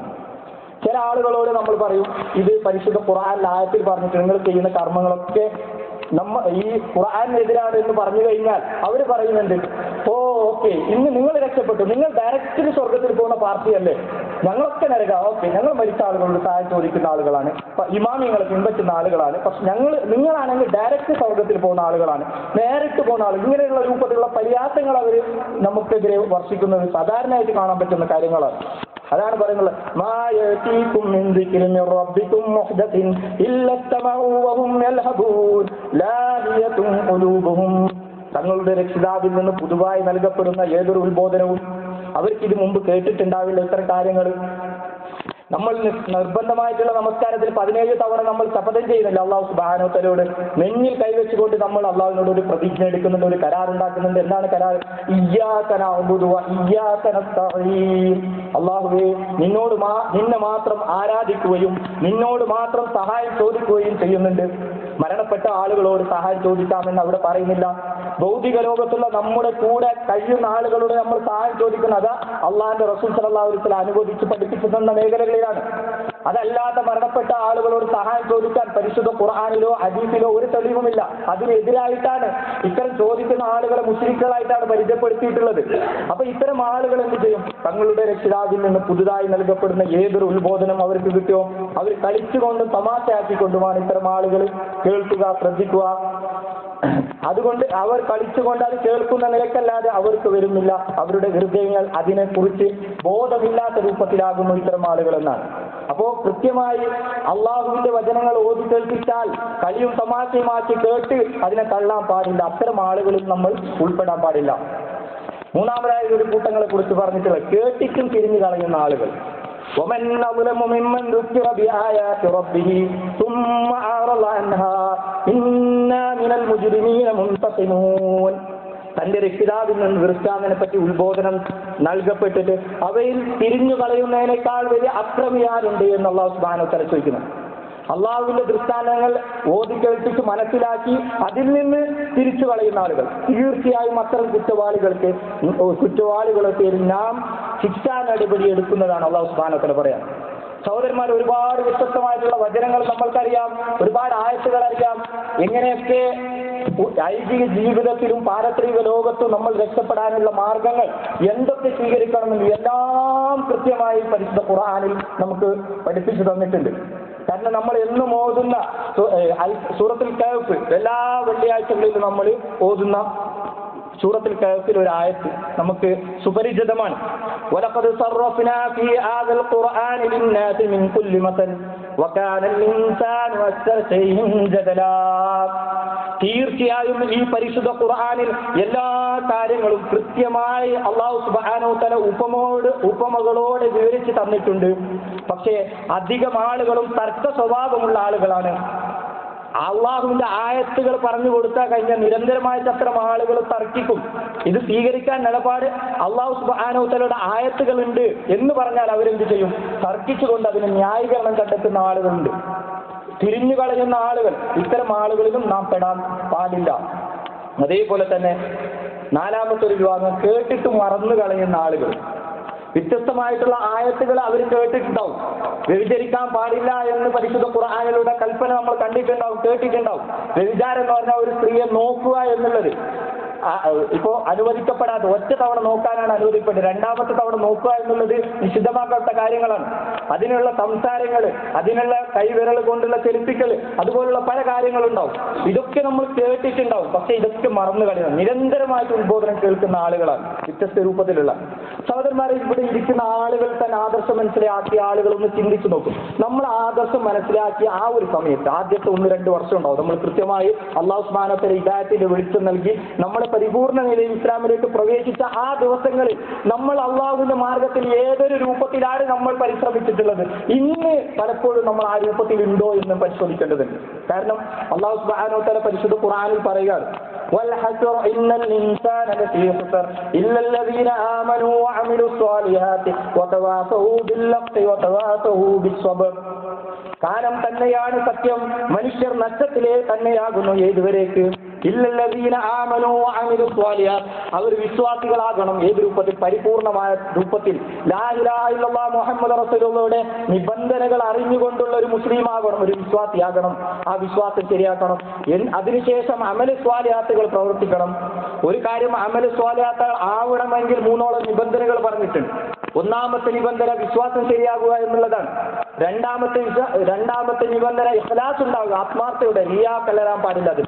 ചില ആളുകളോട് നമ്മൾ പറയും, ഇത് പരിശുദ്ധ ഖുർആനിൽ ആയത്തിൽ പറഞ്ഞിട്ട് നിങ്ങൾ ചെയ്യുന്ന കർമ്മങ്ങളൊക്കെ ഈ ഖുർആനെതിരാണ് എന്ന് പറഞ്ഞു കഴിഞ്ഞാൽ അവർ പറയുന്നുണ്ട്, ഓക്കെ ഇന്ന് നിങ്ങൾ രക്ഷപ്പെട്ടു, നിങ്ങൾ ഡയറക്റ്റ് സ്വർഗത്തിൽ പോകുന്ന പാർട്ടിയല്ലേ, ഞങ്ങളൊക്കെ നരക. ഓക്കെ, ഞങ്ങൾ മരിച്ച ആളുകളോട് സഹായം ചോദിക്കുന്ന ആളുകളാണ്, ഇമാമിങ്ങളെ പിൻപറ്റുന്ന ആളുകളാണ്. പക്ഷെ നിങ്ങളാണെങ്കിൽ ഡയറക്റ്റ് സ്വർഗത്തിൽ പോകുന്ന ആളുകളാണ്, നേരിട്ട് പോകുന്ന ആളുകൾ. ഇങ്ങനെയുള്ള രൂപത്തിലുള്ള പരിഹാസങ്ങൾ അവർ നമുക്കെതിരെ വർഷിക്കുന്നത് സാധാരണയായിട്ട് കാണാൻ പറ്റുന്ന കാര്യങ്ങളാണ്. അതാണ് പറയുന്നത്, തങ്ങളുടെ രക്ഷിതാവിൽ നിന്ന് പുതുതായി നൽകപ്പെടുന്ന ഏതൊരു ഉത്ബോധനവും അവർക്കിത് മുമ്പ് കേട്ടിട്ടുണ്ടാവില്ല. ഇത്തരം കാര്യങ്ങൾ നമ്മൾ നിർബന്ധമായിട്ടുള്ള നമസ്കാരത്തിൽ 17 തവണ നമ്മൾ ശപഥം ചെയ്യുന്നില്ല അല്ലാഹു സുബ്ഹാനഹു വ തആലയോട്. നെഞ്ഞിൽ കൈവച്ചുകൊണ്ട് നമ്മൾ അള്ളാഹുവിനോട് ഒരു പ്രതിജ്ഞ എടുക്കുന്നുണ്ട്, ഒരു കരാറുണ്ടാക്കുന്നുണ്ട്. എന്താണ് കരാർ? ഇയ്യാക നഅ്ബുദു വ ഇയ്യാക നസ്തഈൻ. അല്ലാഹുവേ, നിന്നെ മാത്രം ആരാധിക്കുകയും നിന്നോട് മാത്രം സഹായം ചോദിക്കുകയും ചെയ്യുന്നുണ്ട്. മരണപ്പെട്ട ആളുകളോട് സഹായം ചോദിക്കാമെന്ന് അവിടെ പറയുന്നില്ല. ഭൗതിക ലോകത്തുള്ള നമ്മുടെ കൂടെ കഴിയുന്ന ആളുകളോട് നമ്മൾ സഹായം ചോദിക്കുന്നത് അള്ളാഹിന്റെ റസൂൽ സല്ലല്ലാഹു അലൈഹി വസല്ലം അനുവദിച്ച് പഠിപ്പിച്ചു തന്ന മേഖലകളിലാണ്. അതല്ലാത്ത മരണപ്പെട്ട ആളുകളോട് സഹായം ചോദിക്കാൻ പരിശുദ്ധ ഖുർആനിലോ ഹദീസിലോ ഒരു തെളിവുമില്ല. അതിനെതിരായിട്ടാണ് ഇത്തരം ചോദിക്കുന്ന ആളുകളെ മുശ്രിക്കുകളായിട്ടാണ് പരിചയപ്പെടുത്തിയിട്ടുള്ളത്. അപ്പൊ ഇത്തരം ആളുകൾ എന്ത് ചെയ്യും? തങ്ങളുടെ രക്ഷിതാവിൽ നിന്ന് പുതുതായി നൽകപ്പെടുന്ന ഏതൊരു ഉത്ബോധനം അവർക്ക് കിട്ടിയോ അവർ കളിച്ചുകൊണ്ടും തമാശയാക്കിക്കൊണ്ടുമാണ് ഇത്തരം ആളുകൾ കേൾക്കുക, ശ്രദ്ധിക്കുക. അതുകൊണ്ട് അവർ കളിച്ചുകൊണ്ട് അത് കേൾക്കുന്ന നിലക്കല്ലാതെ അവർക്ക് വരുന്നില്ല. അവരുടെ ഹൃദയങ്ങൾ അതിനെക്കുറിച്ച് ബോധമില്ലാത്ത രൂപത്തിലാകുന്നു ഇത്തരം ആളുകൾ എന്നാണ്. അപ്പോ കൃത്യമായി അള്ളാഹുവിന്റെ വചനങ്ങൾ ഓതി കേൾപ്പിച്ചാൽ കളിയും തമാശയുമാക്കി കേട്ട് അതിനെ തള്ളാൻ പാടില്ല. അത്തരം ആളുകളിൽ നമ്മൾ ഉൾപ്പെടാൻ പാടില്ല. മൂന്നാമതായ ഒരു കൂട്ടങ്ങളെ കുറിച്ച് പറഞ്ഞിട്ടുള്ളത് കേട്ടിട്ടും തിരിഞ്ഞു കളയുന്ന ആളുകൾ. ومن أظلم ممن ذكر بآيات ربه ثم أعرض عنها إنا من المجرمين منتقمون. തന്റെ രക്ഷിതാവിൽ നിന്ന് ദൃഷ്ടാന്തനെ പറ്റി ഉത്ബോധനം നൽകപ്പെട്ടിട്ട് അവയിൽ തിരിഞ്ഞു കളയുന്നതിനേക്കാൾ വലിയ അക്രമിയാരുണ്ട് എന്ന് അല്ലാഹു സുബ്ഹാനഹു വ തആല ചോദിക്കുന്നു. അള്ളാഹുവിന്റെ ദൃഷ്ടാന്തങ്ങൾ ഓതി കേൾപ്പിച്ച് മനസ്സിലാക്കി അതിൽ നിന്ന് തിരിച്ചു കളയുന്ന ആളുകൾ തീർച്ചയായും അത്തരം കുറ്റവാളികളെ പേരിൽ നാം ശിക്ഷാ നടപടി എടുക്കുന്നതാണ് അല്ലാഹു സുബ്ഹാനഹു വ തആല പറയാം. സഹോദരന്മാർ, ഒരുപാട് വ്യത്യസ്തമായിട്ടുള്ള വചനങ്ങൾ നമ്മൾക്കറിയാം, ഒരുപാട് ആയത്തുകൾ അറിയാം. എങ്ങനെയൊക്കെ ഐഹിക ജീവിതത്തിലും പാരത്രിക ലോകത്തും നമ്മൾ രക്ഷപ്പെടാനുള്ള മാർഗങ്ങൾ എന്തൊക്കെ സ്വീകരിക്കണമെന്ന് എല്ലാം കൃത്യമായി പരിശുദ്ധ ഖുർആനിൽ നമുക്ക് പഠിപ്പിച്ചു തന്നിട്ടുണ്ട്. കാരണം നമ്മൾ എന്നും ഓതുന്ന സൂറത്തുൽ കഹ്ഫ് എല്ലാ വെള്ളിയാഴ്ചകളിലും നമ്മൾ ഓതുന്ന സൂറത്തുൽ കഹ്ഫിൽ ഒരു ആയത്ത് നമുക്ക് സുപരിചിതമാണ്. വലഖദ് സർറഫ്നാ ഫീ ഹാദൽ ഖുർആനി ലിന്നാസി മിൻ കുല്ലി മസൽ വകാനൽ ഇൻസാനു അക്സറ ശൈഇൻ ജദലാ. തീർച്ചയായും ഈ പരിശുദ്ധ ഖുർആനിൽ എല്ലാ കാര്യങ്ങളും കൃത്യമായി അല്ലാഹു സുബ്ഹാനഹു വ തആല ഉപമകളോടെ വിവരിച്ച് തന്നിട്ടുണ്ട്. പക്ഷേ അധികം ആളുകളും തർക്ക സ്വഭാവമുള്ള ആളുകളാണ്. അള്ളാഹുവിന്റെ ആയത്തുകൾ പറഞ്ഞു കൊടുത്താൽ കഴിഞ്ഞാൽ നിരന്തരമായിട്ട് അത്തരം ആളുകൾ തർക്കിക്കും. ഇത് സ്വീകരിക്കാൻ നിലപാട് അള്ളാഹു സുബ്ഹാനഹു വ തആലയുടെ ആയത്തുകൾ ഉണ്ട് എന്ന് പറഞ്ഞാൽ അവരെന്ത് ചെയ്യും? തർക്കിച്ചുകൊണ്ട് അതിന് ന്യായീകരണം കണ്ടെത്തുന്ന ആളുകളുണ്ട്. തിരിഞ്ഞു കളയുന്ന ആളുകൾ, ഇത്തരം ആളുകളിലും നാം പെടാൻ പാടില്ല. അതേപോലെ തന്നെ നാലാമത്തെ ഒരു വിഭാഗം കേട്ടിട്ട് മറന്നു കളയുന്ന ആളുകൾ. വ്യത്യസ്തമായിട്ടുള്ള ആയത്തുകൾ അവർ കേട്ടിട്ടുണ്ടാവും. വ്യഭിചരിക്കാൻ പാടില്ല എന്ന് പരിശുദ്ധ ഖുർആനിലൂടെ കൽപ്പന നമ്മൾ കണ്ടിട്ടുണ്ടാവും, കേട്ടിട്ടുണ്ടാവും. വ്യഭിചാരം എന്ന് പറഞ്ഞാൽ ഒരു സ്ത്രീയെ നോക്കുക എന്നുള്ളത് ഇപ്പോ അനുവദിക്കപ്പെടാതെ ഒറ്റ തവണ നോക്കാനാണ് അനുവദിക്കപ്പെട്ടത്. രണ്ടാമത്തെ തവണ നോക്കുക എന്നുള്ളത് നിഷിദ്ധമാക്കപ്പെട്ട കാര്യങ്ങളാണ്. അതിനുള്ള സംസാരങ്ങൾ, അതിനുള്ള കൈവിരൽ കൊണ്ടുള്ള ചെലുപ്പിക്കൽ, അതുപോലുള്ള പല കാര്യങ്ങളുണ്ടാവും. ഇതൊക്കെ നമ്മൾ കേട്ടിട്ടുണ്ടാവും. പക്ഷെ ഇതൊക്കെ മറന്നു കളയണം. നിരന്തരമായിട്ട് ഉത്ബോധനം കേൾക്കുന്ന ആളുകളാണ് വ്യത്യസ്ത രൂപത്തിലുള്ള. സഹോദരന്മാരെ, ഇവിടെ ഇരിക്കുന്ന ആളുകൾ തന്നെ ആദർശം മനസ്സിലാക്കിയ ആളുകളൊന്ന് ചിന്തിച്ചു നോക്കും. നമ്മൾ ആദർശം മനസ്സിലാക്കിയ ആ ഒരു സമയത്ത് ആദ്യത്തെ 1-2 വർഷം ഉണ്ടാവും. നമ്മൾ കൃത്യമായി അല്ലാഹു സുബ്ഹാനഹു വ തആല ഹിദായത്തിന്റെ വെളിച്ചം നൽകി നമ്മളെ പരിപൂർണ്ണ നിലയിൽ ഇസ്ലാമിലേക്ക് പ്രവേശിച്ച ആ ദിവസങ്ങളിൽ നമ്മൾ അള്ളാഹുവിന്റെ മാർഗത്തിൽ ഏതൊരു രൂപത്തിലാണ് നമ്മൾ പരിശ്രമിച്ചിട്ടുള്ളത്. ഇന്ന് പലപ്പോഴും നമ്മൾ ആ രൂപത്തിൽ ഉണ്ടോ എന്ന് പരിശോധിക്കേണ്ടതുണ്ട്. കാരണം അല്ലാഹു സുബ്ഹാനഹു വ തആല പരിശുദ്ധ ഖുർആനിൽ പറയുകയാണ്, والحشر إن الإنسان لفي خسر إلا الذين آمنوا وعملوا الصالحات وتواصوا بالحق وتواصوا بالصبر. കാലം തന്നെയാണ് സത്യം, മനുഷ്യർ നഷ്ടത്തിലേ തന്നെയാകുന്നു. ഏതുവരേക്ക്? ഇല്ലല്ലദീന ആമനൂ വഅമിലു സ്വാലിഹാത്ത്, അവർ വിശ്വാസികളാകണം. ഏത് രൂപത്തിൽ? പരിപൂർണമായ രൂപത്തിൽ ലാ ഇലാഹ ഇല്ലല്ലാഹ് മുഹമ്മദ് റസൂലുള്ളാഹിയുടെ നിബന്ധനകൾ അറിഞ്ഞുകൊണ്ടുള്ള ഒരു മുസ്ലിം ആകണം, ഒരു വിശ്വാസിയാകണം. ആ വിശ്വാസം ശരിയാക്കണം. അതിനുശേഷം അമല് സ്വാലിഹാത്തുകൾ പ്രവർത്തിക്കണം. ഒരു കാര്യം അമല് സ്വാലിഹാത്തുകൾ ആവണമെങ്കിൽ 3 നിബന്ധനകൾ പറഞ്ഞിട്ടുണ്ട്. ഒന്നാമത്തെ നിബന്ധന വിശ്വാസം ശരിയാകുക എന്നുള്ളതാണ്. രണ്ടാമത്തെ നിബന്ധന ഇഖ്ലാസ് ഉണ്ടാവുക, ആത്മാർത്ഥയുടെ, റിയാ കലരാൻ പാടില്ല. അത്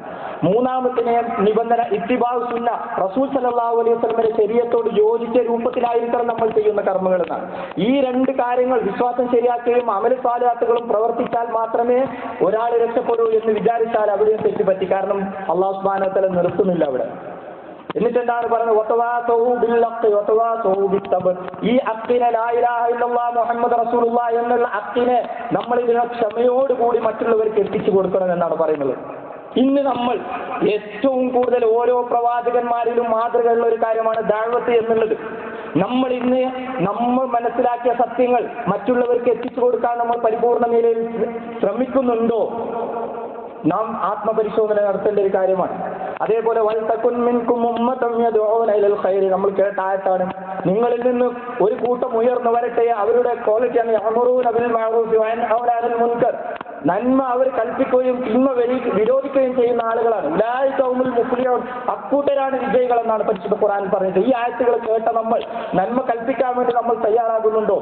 മൂന്നാമത്തെ നിബന്ധന ഇത്തിബാഉ സുന്ന, റസൂൽ സല്ലല്ലാഹു അലൈഹി വസല്ലമയുടെ ശരീഅത്തോട് യോജിച്ച രൂപത്തിലായിരിക്കണം നമ്മൾ ചെയ്യുന്ന കർമ്മങ്ങൾ എന്നാണ്. ഈ 2 കാര്യങ്ങൾ വിശ്വാസം ശരിയാക്കുകയും അമൽ സാലിഹാത്തുകളും പ്രവർത്തിച്ചാൽ മാത്രമേ ഒരാൾ രക്ഷപ്പെടൂ എന്ന് വിചാരിച്ചാൽ അവിടെയും തെറ്റുപറ്റി. കാരണം അല്ലാഹു സുബ്ഹാനഹു വ തആല നിർത്തുന്നില്ല അവിടെ. എന്നിട്ട് എന്താണ് പറഞ്ഞത്? ഈ അഖിനെ ലാ ഇലാഹ ഇല്ലല്ലാഹ് മുഹമ്മദ് റസൂലുള്ളാഹി എന്നുള്ള അഖിനെ നമ്മൾ ഇതിനെ ക്ഷമയോടുകൂടി മറ്റുള്ളവർക്ക് എത്തിച്ചു കൊടുക്കണം എന്നാണ് പറയുന്നത്. ഇന്ന് നമ്മൾ ഏറ്റവും കൂടുതൽ ഓരോ പ്രവാചകന്മാരിലും മാതൃകയുള്ള ഒരു കാര്യമാണ് ദഅവത്ത് എന്നുള്ളത്. നമ്മൾ മനസ്സിലാക്കിയ സത്യങ്ങൾ മറ്റുള്ളവർക്ക് എത്തിച്ചു കൊടുക്കാൻ നമ്മൾ പരിപൂർണ്ണ നിലയിൽ ശ്രമിക്കുന്നുണ്ടോ? നാം ആത്മപരിശോധന നടത്തേണ്ട ഒരു കാര്യമാണ്. അതേപോലെ വൽതകുൻ മിൻകും ഉമ്മത്തുൻ യദ്ഊന ഇലൽ ഖൈർ, നമ്മൾ കേട്ട ആയത്താണ്. നിങ്ങളിൽ നിന്ന് ഒരു കൂട്ടം ഉയർന്നു വരട്ടെ, അവരുടെ ക്വാളിറ്റിയാണ് യഅ്മുറൂന ബിൽ മഅറൂഫി വയൻഹൗന അനിൽ മുൻകർ. നന്മ അവർ കൽപ്പിക്കുകയും തിന്മ വിരോധിക്കുകയും ചെയ്യുന്ന ആളുകളാണ്. ഉലൈക ഹുമുൽ മുഫ്ലിഹൂൻ, അക്കൂട്ടരാണ് വിജയികൾ എന്നാണ് പരിശുദ്ധ ഖുർആനിൽ പറഞ്ഞത്. ഈ ആയത്തുകൾ കേട്ട നമ്മൾ നന്മ കൽപ്പിക്കാൻ വേണ്ടി നമ്മൾ തയ്യാറാകുന്നുണ്ടോ?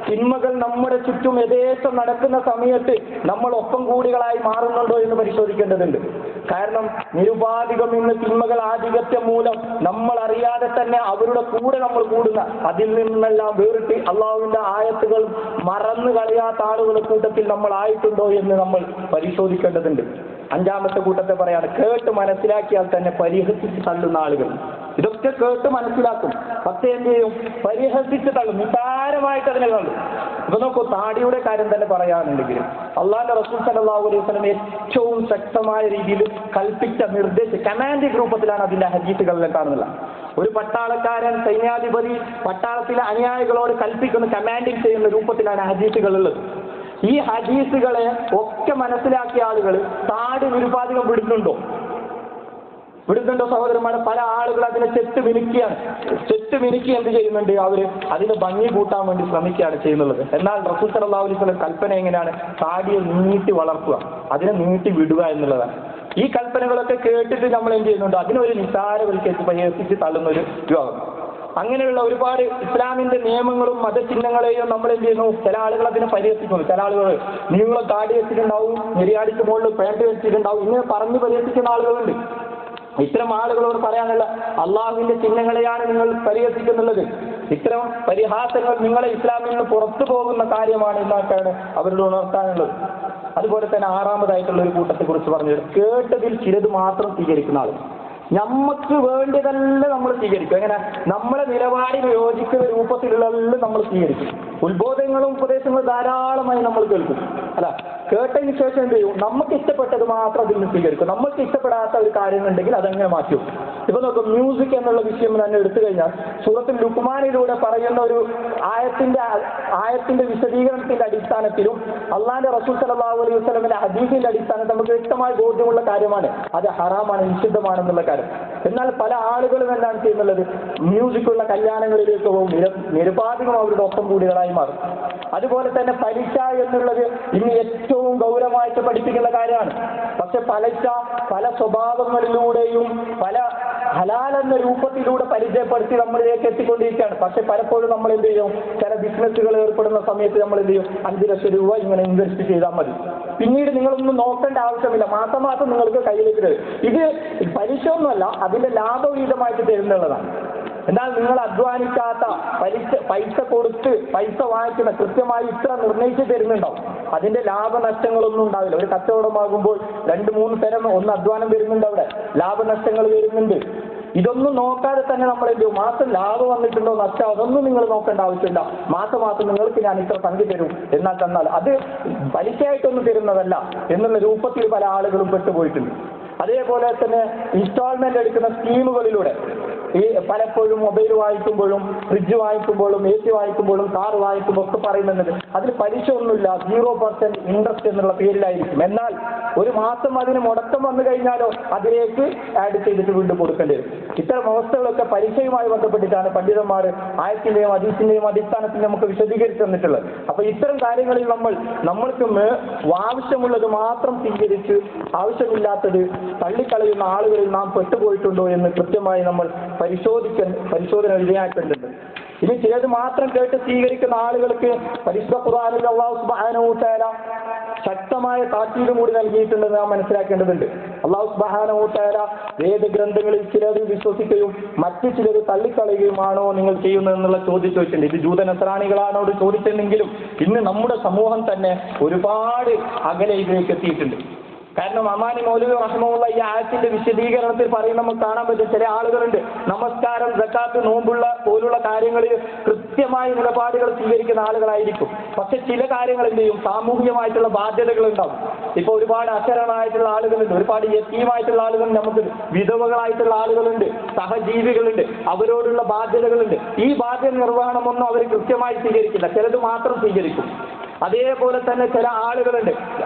തിന്മകൾ നമ്മുടെ ചുറ്റും യഥേഷ്ടം നടക്കുന്ന സമയത്ത് നമ്മൾ ഒപ്പം കൂടികളായി മാറുന്നുണ്ടോ എന്ന് പരിശോധിക്കേണ്ടതുണ്ട്. കാരണം നിരുപാധികം ഇന്ന് തിന്മകൾ ആധിപത്യം മൂലം നമ്മൾ അറിയാതെ തന്നെ അവരുടെ കൂടെ നമ്മൾ കൂടുന്ന, അതിൽ നിന്നെല്ലാം വേറിട്ട് അള്ളാഹുവിന്റെ ആയത്തുകൾ മറന്നു കളയാത്ത ആളുകളുടെ കൂട്ടത്തിൽ നമ്മൾ ആയിട്ടുണ്ടോ എന്ന് നമ്മൾ പരിശോധിക്കേണ്ടതുണ്ട്. അഞ്ചാമത്തെ കൂട്ടത്തെ പറയാണ്, കേട്ട് മനസ്സിലാക്കിയാൽ തന്നെ പരിഹസിച്ച് തള്ളുന്ന ആളുകൾ. ഇതൊക്കെ കേട്ട് മനസ്സിലാക്കും, പക്ഷേ എന്ത് ചെയ്യും? പരിഹസിച്ച് തള്ളും, നിസാരമായിട്ട് അതിനെ തള്ളും. ഇപ്പൊ നോക്കൂ, താടിയുടെ കാര്യം തന്നെ പറയാനുണ്ടെങ്കിലും അള്ളാഹുവിന്റെ റസൂൽ സല്ലല്ലാഹു അലൈഹി വസല്ലം ഏറ്റവും ശക്തമായ രീതിയിൽ കൽപ്പിച്ച കമാൻഡിംഗ് രൂപത്തിലാണ് അതിന്റെ ഹദീസുകളിൽ കാണുന്നത്. ഒരു പട്ടാളക്കാരൻ, സൈന്യാധിപതി പട്ടാളത്തിലെ അനുയായികളോട് കൽപ്പിക്കുന്ന, കമാൻഡിങ് ചെയ്യുന്ന രൂപത്തിലാണ് ഹദീസുകളുള്ളത്. ഈ ഹദീസുകളെ ഒക്കെ മനസ്സിലാക്കിയ ആളുകൾ താടി നിരുപാധികം വിടുന്നുണ്ടോ സഹോദരന്മാരെ? പല ആളുകൾ അതിനെ ചെത്ത് മിനുക്കി എന്ത് ചെയ്യുന്നുണ്ട്? അവര് അതിന് ഭംഗി കൂട്ടാൻ വേണ്ടി ശ്രമിക്കുകയാണ് ചെയ്യുന്നത്. എന്നാൽ റസൂൽ സല്ലല്ലാഹു അലൈഹി വസല്ലം കൽപ്പന എങ്ങനെയാണ്? താടിയെ നീട്ടി വളർത്തുക, അതിനെ നീട്ടി വിടുക എന്നുള്ളതാണ്. ഈ കൽപ്പനകളൊക്കെ കേട്ടിട്ട് നമ്മൾ എന്ത് ചെയ്യുന്നുണ്ട്? അതിനൊരു നിസാരവൽക്കരിച്ച് പരിഹസിച്ച് തള്ളുന്ന ഒരു വിഭാഗം. അങ്ങനെയുള്ള ഒരുപാട് ഇസ്ലാമിന്റെ നിയമങ്ങളും മതചിഹ്നങ്ങളെയും നമ്മൾ എന്ത് ചെയ്യുന്നു? ചില ആളുകൾ അതിനെ പരിഹസിക്കുന്നു. ചില ആളുകൾ നീളം താടി വെച്ചിട്ടുണ്ടാവും, നെരിയാടിക്ക് മുകളിൽ പാൻറ് വെച്ചിട്ടുണ്ടാവും, ഇങ്ങനെ പറഞ്ഞ് പരിഹസിക്കുന്ന ആളുകളുണ്ട്. ഇത്തരം ആളുകളോട് പറയാനുള്ള, അള്ളാഹുവിന്റെ ചിഹ്നങ്ങളെയാണ് നിങ്ങൾ പരിഹസിക്കുന്നുള്ളത്. ഇത്തരം പരിഹാസങ്ങൾ നിങ്ങളെ ഇസ്ലാമിൽ നിന്ന് പുറത്തു പോകുന്ന കാര്യമാണ് എന്നൊക്കെയാണ് അവരോട് ഉണർത്താനുള്ളത്. അതുപോലെ തന്നെ ആറാമതായിട്ടുള്ള ഒരു കൂട്ടത്തെ കുറിച്ച് പറഞ്ഞത്, കേട്ടതിൽ ചിലത് മാത്രം സ്വീകരിക്കുന്ന ആളുകൾ. നമുക്ക് വേണ്ടിയതല്ല നമ്മൾ സ്വീകരിക്കും. എങ്ങനെ? നമ്മളെ നിലപാടിന് യോജിക്കുന്ന രൂപത്തിലുള്ളതെല്ലാം നമ്മൾ സ്വീകരിക്കും. ഉത്ബോധങ്ങളും ഉപദേശങ്ങളും ധാരാളമായി നമ്മൾ കേൾക്കും. അല്ല, കേട്ടതിന് ശേഷം എന്ത് ചെയ്യും? നമുക്ക് ഇഷ്ടപ്പെട്ടത് മാത്രം അതിൽ നിന്ന് സ്വീകരിക്കും. നമ്മൾക്ക് ഇഷ്ടപ്പെടാത്ത ഒരു കാര്യം ഉണ്ടെങ്കിൽ അതങ്ങനെ മാറ്റും. ഇപ്പൊ നോക്കും, മ്യൂസിക് എന്നുള്ള വിഷയം തന്നെ എടുത്തു കഴിഞ്ഞാൽ സൂറത്തുൽ ലുഖ്മാനിലൂടെ പറയുന്ന ഒരു ആയത്തിന്റെ വിശദീകരണത്തിന്റെ അടിസ്ഥാനത്തിലും അള്ളാന്റെ റസൂൽ സല്ലല്ലാഹു അലൈഹി വസല്ലമിന്റെ ഹദീസിന്റെ അടിസ്ഥാനത്തിൽ നമുക്ക് വ്യക്തമായി ബോധ്യമുള്ള കാര്യമാണ് അത് ഹറാമാണ്, നിഷിദ്ധമാണെന്നുള്ള കാര്യം. എന്നാൽ പല ആളുകളും എന്താണ് ചെയ്യുന്നുള്ളത്? മ്യൂസിക്കുള്ള കല്യാണങ്ങളിലേക്ക് പോകും, നിരുപാധികം അവരുടെ ഒപ്പം കൂടികളായി മാറും. അതുപോലെ തന്നെ പലിശ എന്നുള്ളത് ഇന്ന് ഏറ്റവും ഗൗരവമായിട്ട് പഠിപ്പിക്കുന്ന കാര്യമാണ്. പക്ഷെ പലിശ പല സ്വഭാവങ്ങളിലൂടെയും പല ഹലാൽ എന്ന രൂപത്തിലൂടെ പരിചയപ്പെടുത്തി നമ്മളിലേക്ക് എത്തിക്കൊണ്ടിരിക്കുകയാണ്. പക്ഷെ പലപ്പോഴും നമ്മൾ എന്ത് ചെയ്യും? ചില ബിസിനസ്സുകൾ ഏർപ്പെടുന്ന സമയത്ത് നമ്മൾ എന്ത് ചെയ്യും? 5 ലക്ഷം രൂപ ഇങ്ങനെ ഇൻവെസ്റ്റ് ചെയ്താൽ മതി, പിന്നീട് നിങ്ങളൊന്നും നോക്കേണ്ട ആവശ്യമില്ല, മാസം നിങ്ങൾക്ക് കയ്യിലേക്ക് തരും. ഇത് പലിശ ഒന്നുമല്ല, അതിന്റെ ലാഭവിഹിതമായിട്ട് തരുന്നുള്ളതാണ്. എന്നാൽ നിങ്ങൾ അധ്വാനിക്കാത്ത പൈസ കൊടുത്ത് പൈസ വാങ്ങിക്കുന്ന കൃത്യമായി ഇത്ര നിർണയിച്ച് തരുന്നുണ്ടാവും. അതിന്റെ ലാഭനഷ്ടങ്ങളൊന്നും ഉണ്ടാവില്ല. ഒരു കച്ചവടമാകുമ്പോൾ 2-3 തരം, ഒന്ന് അധ്വാനം വരുന്നുണ്ട്, അവിടെ ലാഭനഷ്ടങ്ങൾ വരുന്നുണ്ട്. ഇതൊന്നും നോക്കാതെ തന്നെ നമ്മൾ എന്ത് ചെയ്യും? മാസം ലാഭം വന്നിട്ടുണ്ടോ നഷ്ടം, അതൊന്നും നിങ്ങൾ നോക്കേണ്ട ആവശ്യമില്ല. മാസം നിങ്ങൾക്ക് ഞാൻ ഇത്ര സംഖ്യ തരും, എന്നാൽ തന്നാൽ അത് പലിശയായിട്ടൊന്നും തരുന്നതല്ല എന്നുള്ള രൂപത്തിൽ പല ആളുകളും പെട്ടുപോയിട്ടുണ്ട്. അതേപോലെ തന്നെ ഇൻസ്റ്റാൾമെന്റ് എടുക്കുന്ന സ്കീമുകളിലൂടെ ഈ പലപ്പോഴും മൊബൈൽ വാങ്ങിക്കുമ്പോഴും ഫ്രിഡ്ജ് വാങ്ങിക്കുമ്പോഴും AC വാങ്ങിക്കുമ്പോഴും കാർ വാങ്ങിക്കുമ്പോൾ ഒക്കെ പറയുന്നത് അതിൽ പലിശ ഒന്നുമില്ല, 0% ഇൻട്രസ്റ്റ് എന്നുള്ള പേരിലായിരിക്കും. എന്നാൽ ഒരു മാസം അതിന് മുടക്കം വന്നു കഴിഞ്ഞാലോ അതിലേക്ക് ആഡ് ചെയ്തിട്ട് വീണ്ടും കൊടുക്കേണ്ടി വരും. ഇത്തരം അവസ്ഥകളൊക്കെ പലിശയുമായി ബന്ധപ്പെട്ടിട്ടാണ് പണ്ഡിതന്മാർ ആയത്തിന്റെയും ഹദീസിന്റെയും അടിസ്ഥാനത്തിൽ നമുക്ക് വിശദീകരിച്ചു തന്നിട്ടുള്ളത്. അപ്പൊ ഇത്തരം കാര്യങ്ങളിൽ നമ്മൾക്ക് ആവശ്യമുള്ളത് മാത്രം സ്വീകരിച്ച് ആവശ്യമില്ലാത്തത് തള്ളിക്കളയുന്ന ആളുകളിൽ നാം പെട്ടുപോയിട്ടുണ്ടോ എന്ന് കൃത്യമായി നമ്മൾ പരിശോധന വിധേയമാക്കേണ്ടതുണ്ട്. ഇനി ചിലത് മാത്രം കേട്ട് സ്വീകരിക്കുന്ന ആളുകൾക്ക് പരിശുദ്ധ ഖുർആനിൽ അല്ലാഹു സുബ്ഹാനഹു വ തആല ശക്തമായ താക്കീത് കൂടി നൽകിയിട്ടുണ്ടെന്ന് നാം മനസ്സിലാക്കേണ്ടതുണ്ട്. അല്ലാഹു സുബ്ഹാനഹു വ തആല വേദഗ്രന്ഥങ്ങളിൽ ചിലത് വിശ്വസിക്കുകയും മറ്റു ചിലത് തള്ളിക്കളയുകയുമാണോ നിങ്ങൾ ചെയ്യുന്നതെന്നുള്ള ചോദ്യം ചോദിച്ചിട്ടുണ്ട്. ഇത് ജൂത നസ്രാണികളാണോട് ചോദിച്ചിട്ടുണ്ടെങ്കിലും ഇന്ന് നമ്മുടെ സമൂഹം തന്നെ ഒരുപാട് അകലെ ഇതിലേക്ക് എത്തിയിട്ടുണ്ട്. കാരണം അമാനി മൗലവി റഹിമഹുള്ള ഈ ആയത്തിന്റെ വിശദീകരണത്തിൽ പറയുന്ന നമുക്ക് കാണാൻ പറ്റും, ചില ആളുകളുണ്ട് നമസ്കാരം, സക്കാത്ത്, നോമ്പുള്ള പോലുള്ള കാര്യങ്ങളിൽ കൃത്യമായ നിലപാടുകൾ സ്വീകരിക്കുന്ന ആളുകളായിരിക്കും. പക്ഷെ ചില കാര്യങ്ങൾ എന്ത് ചെയ്യും? സാമൂഹികമായിട്ടുള്ള ബാധ്യതകൾ ഉണ്ടാവും. ഇപ്പൊ ഒരുപാട് അശരണായിട്ടുള്ള ആളുകളുണ്ട്, ഒരുപാട് യതീമായിട്ടുള്ള ആളുകളുണ്ട്, നമുക്ക് വിധവകളായിട്ടുള്ള ആളുകളുണ്ട്, സഹജീവികളുണ്ട്, അവരോടുള്ള ബാധ്യതകളുണ്ട്. ഈ ബാധ്യത നിർവഹണമൊന്നും അവർ കൃത്യമായി സ്വീകരിക്കില്ല, ചിലത് മാത്രം സ്വീകരിക്കും. അതേപോലെ തന്നെ ചില ആളുകളുണ്ട്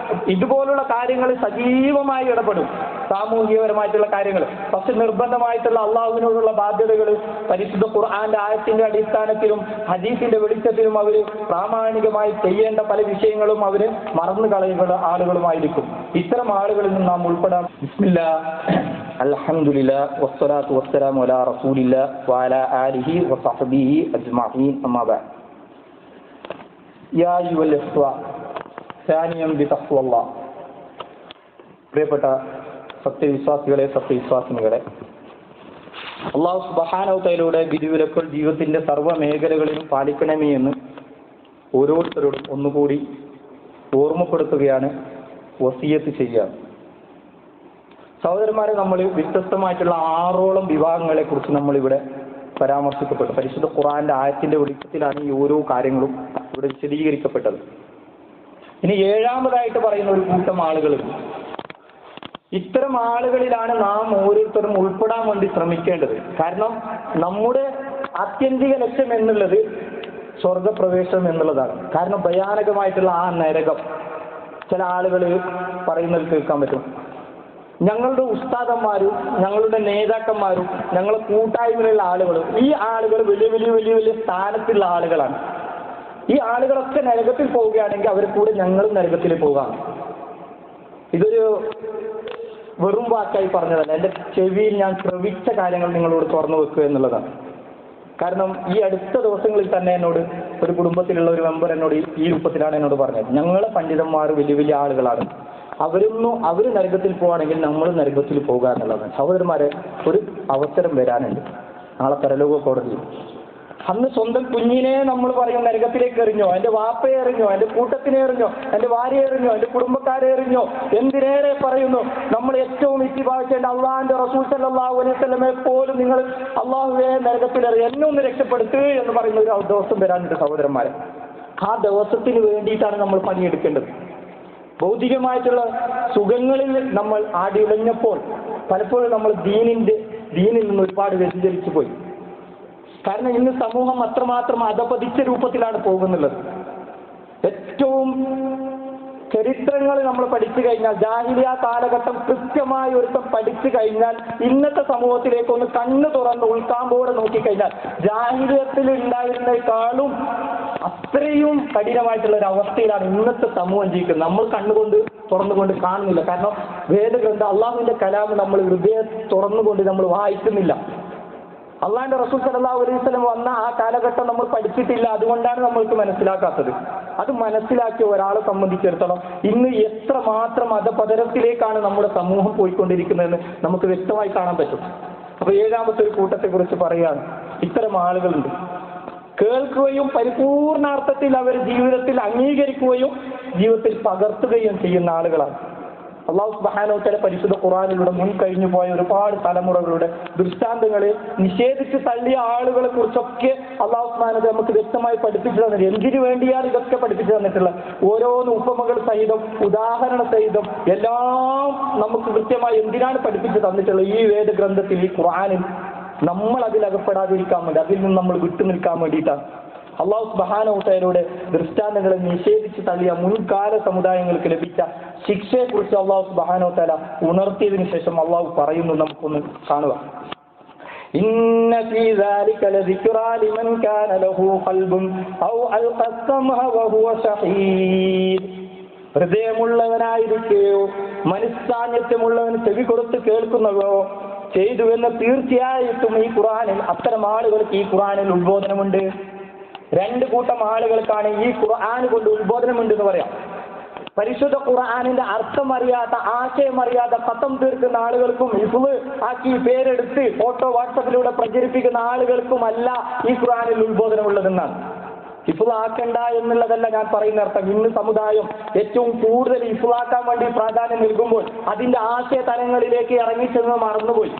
ഇതുപോലുള്ള കാര്യങ്ങളിൽ സജീവമായി ഇടപെടും. സാമൂഹികപരമായിട്ടുള്ള കാര്യങ്ങൾ. പക്ഷെ നിർബന്ധമായിട്ടുള്ള അള്ളാഹുവിനോടുള്ള ബാധ്യതകൾ പരിശുദ്ധ ഖുർആന്റെ ആയത്തിന്റെ അടിസ്ഥാനത്തിലും ഹദീസിന്റെ വെളിച്ചത്തിലും അവർ പ്രാമാണികമായി ചെയ്യേണ്ട പല വിഷയങ്ങളും അവർ മറന്നു കളയുന്ന ആളുകളുമായിരിക്കും. ഇത്തരം ആളുകളിൽ നിന്ന് നാം ഉൾപ്പെടാം. ബിസ്മില്ലാഹ് അൽഹംദുലില്ലാഹ് വസ്സലാത്തു വസ്സലാമു അലാ റസൂലില്ലാഹ് വഅലാ ആലിഹി വസഹ്ബിഹി അജ്മഈൻ. അമ്മാ ബഅദ്. യാ അയ്യുഹൽ ഇഖ്വ സാനിയം ബിതഖ്വല്ലാഹ്. പ്രിയപ്പെട്ട സത്യവിശ്വാസികളെ, സത്യവിശ്വാസിനികളെ, അല്ലാഹു സുബ്ഹാനഹു തആലയുടെ വിധിവിലക്കുകൾ ജീവിതത്തിന്റെ സർവ്വ മേഖലകളിലും പാലിക്കണമേ എന്ന് ഓരോരുത്തരോടും ഒന്നുകൂടി ഓർമ്മപ്പെടുത്തുകയാണ്, വസിയത്ത് ചെയ്യുകയാണ്. സഹോദരന്മാരെ, നമ്മൾ വ്യത്യസ്തമായിട്ടുള്ള 6ഓളം വിഭാഗങ്ങളെ കുറിച്ച് നമ്മളിവിടെ പരാമർശിക്കപ്പെട്ടു. പരിശുദ്ധ ഖുർആന്റെ ആയത്തിന്റെ വെളിച്ചത്തിലാണ് ഈ ഓരോ കാര്യങ്ങളും ഇവിടെ വിശദീകരിക്കപ്പെട്ടത്. ഇനി 7ാമതായിട്ട് പറയുന്ന ഒരു കൂട്ടം ആളുകളുണ്ട്. ഇത്തരം ആളുകളിലാണ് നാം ഓരോരുത്തരും ഉൾപ്പെടാൻ വേണ്ടി ശ്രമിക്കേണ്ടത്. കാരണം നമ്മുടെ ആത്യന്തിക ലക്ഷ്യം എന്നുള്ളത് സ്വർഗപ്രവേശനം എന്നുള്ളതാണ്. കാരണം ഭയാനകമായിട്ടുള്ള ആ നരകം ചില ആളുകൾ പറയുന്നത് കേൾക്കാൻ പറ്റും. ഞങ്ങളുടെ ഉസ്താദന്മാരും ഞങ്ങളുടെ നേതാക്കന്മാരും ഞങ്ങളുടെ കൂട്ടായ്മയിലുള്ള ആളുകളും ഈ ആളുകൾ വലിയ വലിയ വലിയ വലിയ സ്ഥാനത്തുള്ള ആളുകളാണ്. ഈ ആളുകളൊക്കെ നരകത്തിൽ പോവുകയാണെങ്കിൽ അവർ കൂടെ ഞങ്ങളും നരകത്തിൽ പോകാം. ഇതൊരു വെറും വാക്കായി പറഞ്ഞതല്ല, എൻ്റെ ചെവിയിൽ ഞാൻ ശ്രവിച്ച കാര്യങ്ങൾ നിങ്ങളോട് തുറന്നു വെക്കുക എന്നുള്ളതാണ്. കാരണം ഈ അടുത്ത ദിവസങ്ങളിൽ തന്നെ എന്നോട് ഒരു കുടുംബത്തിലുള്ള ഒരു മെമ്പർ എന്നോട് ഈ രൂപത്തിലാണ് എന്നോട് പറഞ്ഞത്. ഞങ്ങളെ പണ്ഡിതന്മാർ വലിയ വലിയ ആളുകളാണ്, അവർ നരകത്തിൽ പോവുകയാണെങ്കിൽ നമ്മൾ നരകത്തിൽ പോകുക എന്നുള്ളതാണ്. സഹോദരന്മാരെ, ഒരു അവസരം വരാനുണ്ട് നാളെ പരലോക കോടതിയിൽ. അന്ന് സ്വന്തം കുഞ്ഞിനെ നമ്മൾ പറയും നരകത്തിലേക്ക് എറിഞ്ഞോ, എൻ്റെ വാപ്പയെ എറിഞ്ഞോ, എൻ്റെ കൂട്ടത്തിനെ എറിഞ്ഞോ, എൻ്റെ ഭാര്യയെ എറിഞ്ഞോ, എൻ്റെ കുടുംബക്കാരെ എറിഞ്ഞോ, എന്തിനേറെ പറയുന്നു നമ്മൾ ഏറ്റവും ഇത്തിബാഴ്ചേണ്ട അള്ളാഹിന്റെ റസൂൽ സല്ലല്ലാഹു അലൈഹി വസല്ലമയെ പോലും നിങ്ങൾ അള്ളാഹുവേ നരകത്തിലെറി, എന്നെ ഒന്ന് രക്ഷപ്പെടുത്തുക എന്ന് പറയുന്ന ഒരു ദിവസം വരാനുണ്ട് സഹോദരന്മാരെ. ആ ദിവസത്തിന് വേണ്ടിയിട്ടാണ് നമ്മൾ പണിയെടുക്കേണ്ടത്. ഭൗതികമായിട്ടുള്ള സുഖങ്ങളിൽ നമ്മൾ ആടിയുലഞ്ഞപ്പോൾ പലപ്പോഴും നമ്മൾ ദീനിൽ നിന്ന് ഒരുപാട് വ്യതിചലിച്ചു പോയി. കാരണം ഇന്ന് സമൂഹം അത്രമാത്രം അധപതിച്ച രൂപത്തിലാണ് പോകുന്നുള്ളത്. ഏറ്റവും ചരിത്രങ്ങൾ നമ്മൾ പഠിച്ചു കഴിഞ്ഞാൽ, ജാഹിലിയ കാലഘട്ടം കൃത്യമായി ഒരുത്തം പഠിച്ചു കഴിഞ്ഞാൽ ഇന്നത്തെ സമൂഹത്തിലേക്ക് ഒന്ന് കണ്ണ് തുറന്ന് ഉൾക്കാമ്പോടെ നോക്കിക്കഴിഞ്ഞാൽ ജാഹിലിയത്തിൽ ഉണ്ടായിരുന്നേക്കാളും അത്രയും കഠിനമായിട്ടുള്ള ഒരു അവസ്ഥയിലാണ് ഇന്നത്തെ സമൂഹം ജീവിക്കുന്നത്. നമ്മൾ കണ്ണുകൊണ്ട് തുറന്നുകൊണ്ട് കാണുന്നില്ല. കാരണം വേദഗ്രന്ഥം അള്ളാഹുവിന്റെ കലാം നമ്മൾ ഹൃദയം തുറന്നുകൊണ്ട് നമ്മൾ വായിക്കുന്നില്ല. അള്ളാഹിന്റെ റസൂൽ സല്ലല്ലാഹു അലൈഹി വസല്ലം വന്ന ആ കാലഘട്ടം നമ്മൾ പഠിച്ചിട്ടില്ല. അതുകൊണ്ടാണ് നമ്മൾക്ക് മനസ്സിലാക്കാത്തത്. അത് മനസ്സിലാക്കിയ ഒരാളെ സംബന്ധിച്ചിടത്തോളം ഇന്ന് എത്രമാത്രം അധപതനത്തിലേക്കാണ് നമ്മുടെ സമൂഹം പോയിക്കൊണ്ടിരിക്കുന്നതെന്ന് നമുക്ക് വ്യക്തമായി കാണാൻ പറ്റും. അപ്പൊ 7ാമത്തെ ഒരു കൂട്ടത്തെ കുറിച്ച് പറയുകയാണ്. ഇത്തരം ആളുകളുണ്ട്, കേൾക്കുകയും പരിപൂർണാർത്ഥത്തിൽ അവർ ജീവിതത്തിൽ അംഗീകരിക്കുകയും ജീവിതത്തിൽ പകർത്തുകയും ചെയ്യുന്ന ആളുകളാണ്. അല്ലാഹു സുബ്ഹാനഹു വ തആല പരിശുദ്ധ ഖുർആനിലൂടെ മുൻ കഴിഞ്ഞു പോയ ഒരുപാട് തലമുറകളുടെ ദൃഷ്ടാന്തങ്ങളെ നിഷേധിച്ച് തള്ളിയ ആളുകളെ കുറിച്ചൊക്കെ അല്ലാഹു സുബ്ഹാനഹു വ തആല നമുക്ക് വ്യക്തമായി പഠിപ്പിച്ചു തന്നിട്ട് എന്തിനു വേണ്ടിയാണ് ഇതൊക്കെ പഠിപ്പിച്ചു തന്നിട്ടുള്ള ഓരോന്ന് ഉപമകൾ സഹിതം ഉദാഹരണ സഹിതം എല്ലാം നമുക്ക് കൃത്യമായി എന്തിനാണ് പഠിപ്പിച്ചു തന്നിട്ടുള്ളത്. ഈ വേദഗ്രന്ഥത്തിൽ, ഈ ഖുർആനിൽ നമ്മൾ അതിൽ അകപ്പെടാതിരിക്കാൻ വേണ്ടി, അതിൽ നിന്ന് നമ്മൾ വിട്ടു നിൽക്കാൻ വേണ്ടിയിട്ടാണ്. അല്ലാഹു സുബ്ഹാനഹു വ തആലയുടെ ദൃഷ്ടാന്തങ്ങളെ നിഷേധിച്ച് തള്ളിയ മുൻകാല സമുദായങ്ങൾക്ക് ലഭിച്ച ശിക്ഷയെക്കുറിച്ച് അല്ലാഹു സുബ്ഹാനഹു വ തആല ഉണർത്തിയതിനു ശേഷം അല്ലാഹു പറയുന്നു, നമുക്കൊന്ന് കാണുക. ഇന്ന ഫീ ദാലിക ലദിക്റാ ലിമൻ കാന ലഹു ഖൽബുൻ ഔ അൽഖ സമഅ വഹുവ ശഹീദ്. ഹൃദയമുള്ളവനായിരിക്കുകയോ മനസ്സാന്നിധ്യമുള്ളവൻ ചെവി കൊടുത്ത് കേൾക്കുന്നവയോ ചെയ്തുവെന്ന് തീർച്ചയായിട്ടും ഈ ഖുർആനിൽ അത്തരം ആളുകൾക്ക് ഈ ഖുർആനിൽ ഉത്ബോധനമുണ്ട്. 2 കൂട്ടം ആളുകൾക്കാണ് ഈ ഖുർആൻ കൊണ്ട് ഉത്ബോധനമുണ്ട് എന്ന് പറയാം. പരിശുദ്ധ ഖുർആനിന്റെ അർത്ഥം അറിയാത്ത, ആശയം അറിയാത്ത ഖത്തം തീർക്കുന്ന ആളുകൾക്കും ഹിഫ്ള് ആക്കി പേരെടുത്ത് ഫോട്ടോ വാട്സപ്പിലൂടെ പ്രചരിപ്പിക്കുന്ന ആളുകൾക്കുമല്ല ഈ ഖുർആനിൽ ഉത്ബോധനമുള്ളതെന്നാണ്. ഹിഫ്ള് ആക്കണ്ട എന്നുള്ളതല്ല ഞാൻ പറയുന്ന അർത്ഥം. ഇന്ന് സമുദായം ഏറ്റവും കൂടുതൽ ഹിഫ്ളാക്കാൻ വേണ്ടി പ്രാധാന്യം നൽകുമ്പോൾ അതിന്റെ ആശയ തലങ്ങളിലേക്ക് ഇറങ്ങിച്ചെന്ന് മറന്നുപോയി.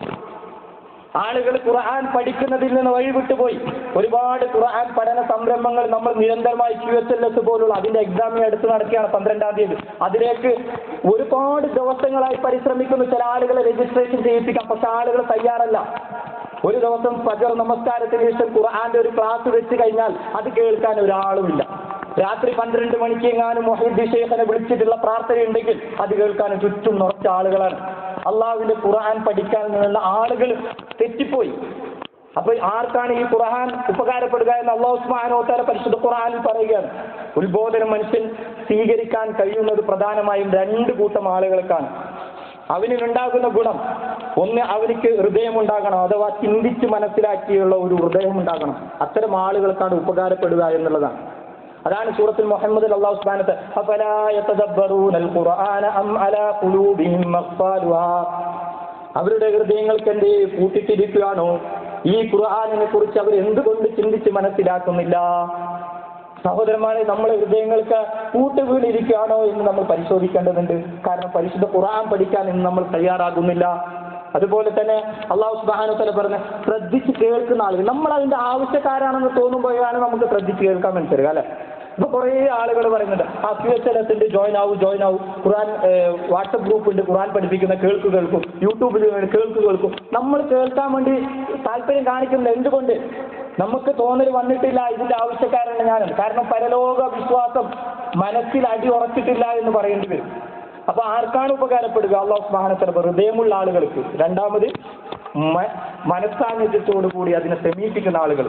ആളുകൾ ഖുർആൻ പഠിക്കുന്നതിൽ നിന്ന് വഴിവിട്ടുപോയി. ഒരുപാട് ഖുർആൻ പഠന സംരംഭങ്ങൾ നമ്മൾ നിരന്തരമായി QHLS പോലുള്ള അതിന്റെ എക്സാമിന് അടുത്ത് നടക്കുകയാണ് 12-ാം തീയതി. അതിലേക്ക് ഒരുപാട് ദിവസങ്ങളായി പരിശ്രമിക്കുന്ന ചില ആളുകളെ രജിസ്ട്രേഷൻ ചെയ്യിപ്പിക്കാം. പക്ഷെ ആളുകൾ തയ്യാറല്ല. ഒരു ദിവസം ഫജ്ർ നമസ്കാരത്തിന് ശേഷം ഖുർആന്റെ ഒരു ക്ലാസ് വെച്ച് കഴിഞ്ഞാൽ അത് കേൾക്കാൻ ഒരാളുമില്ല. രാത്രി 12 മണിക്ക് എങ്ങാനും മുഹീദ്ദീൻ ശൈഖിനെ വിളിച്ചിട്ടുള്ള പ്രാർത്ഥനയുണ്ടെങ്കിൽ അത് കേൾക്കാൻ ചുറ്റും നിറച്ച ആളുകളാണ്. അള്ളാഹുവിന്റെ ഖുർആൻ പഠിക്കാൻ നിന്നുള്ള ആളുകൾ തെറ്റിപ്പോയി. അപ്പൊ ആർക്കാണ് ഈ ഖുർആൻ ഉപകാരപ്പെടുക എന്ന് അല്ലാഹു സുബ്ഹാനഹു വ തആല പരിശുദ്ധ ഖുർആനിൽ പറയുകയാണ്. ഉത്ബോധനം മനുഷ്യൻ സ്വീകരിക്കാൻ കഴിയുന്നത് പ്രധാനമായും 2 കൂട്ടം ആളുകൾക്കാണ്. അവനുണ്ടാകുന്ന ഗുണം, ഒന്ന് അവനിക്ക് ഹൃദയമുണ്ടാകണം, അഥവാ ചിന്തിച്ച് മനസ്സിലാക്കിയുള്ള ഒരു ഹൃദയം ഉണ്ടാകണം. അത്തരം ആളുകൾക്കാണ് ഉപകാരപ്പെടുക എന്നുള്ളതാണ്. അതാണ് സൂറത്തുൽ മുഹമ്മദിൽ അല്ലാഹു സുബ്ഹാനഹു വ തആല അഫലാ യതദബ്ബറൂനൽ ഖുർആന അം അലാ ഖുലൂബിഹിം അഖ്ഫാലുഹാ, അവരുടെ ഹൃദയങ്ങൾക്ക് എന്തേ പൂട്ടിട്ടിരിക്കുകയാണോ, ഈ ഖുർആനിനെ കുറിച്ച് അവർ എന്തുകൊണ്ട് ചിന്തിച്ച് മനസ്സിലാക്കുന്നില്ല? സഹോദരന്മാരെ, നമ്മളെ ഹൃദയങ്ങൾക്ക് പൂട്ട് വീണിരിക്കുകയാണോ എന്ന് നമ്മൾ പരിശോധിക്കേണ്ടതുണ്ട്. കാരണം പരിശുദ്ധ ഖുർആൻ പഠിക്കാൻ ഇന്ന് നമ്മൾ തയ്യാറാകുന്നില്ല. അതുപോലെ തന്നെ അല്ലാഹു സുബ്ഹാനഹു വ തആല പറഞ്ഞ ശ്രദ്ധിച്ച് കേൾക്കുന്ന ആളുകൾ, നമ്മൾ അതിന്റെ ആവശ്യക്കാരാണെന്ന് തോന്നുമ്പോഴാണ് നമുക്ക് ശ്രദ്ധിച്ച് കേൾക്കാൻ മനസ്സിലാക്കുക, അല്ലെ? ഇപ്പൊ കുറെ ആളുകൾ പറയുന്നുണ്ട് QHLS ജോയിൻ ആവും, ഖുർആൻ വാട്സപ്പ് ഗ്രൂപ്പ് ഉണ്ട്, ഖുർആൻ പഠിപ്പിക്കുന്ന കേൾക്കും, യൂട്യൂബിൽ കേൾക്കും. നമ്മൾ കേൾക്കാൻ വേണ്ടി താല്പര്യം കാണിക്കുന്നത് എന്തുകൊണ്ട്? നമുക്ക് തോന്നൽ വന്നിട്ടില്ല ഇതിന്റെ ആവശ്യക്കാരാണ് ഞാനാണ്. കാരണം പരലോക വിശ്വാസം മനസ്സിൽ അടി ഉറച്ചിട്ടില്ല എന്ന് പറയേണ്ടി വരും. അപ്പൊ ആർക്കാണ് ഉപകാരപ്പെടുക? അല്ലാഹു സുബ്ഹാനഹു വ തആല ഹൃദയമുള്ള ആളുകൾക്ക്. രണ്ടാമത് മനസ്സാന്നിധ്യത്തോടു കൂടി അതിനെ സമീപിക്കുന്ന ആളുകൾ.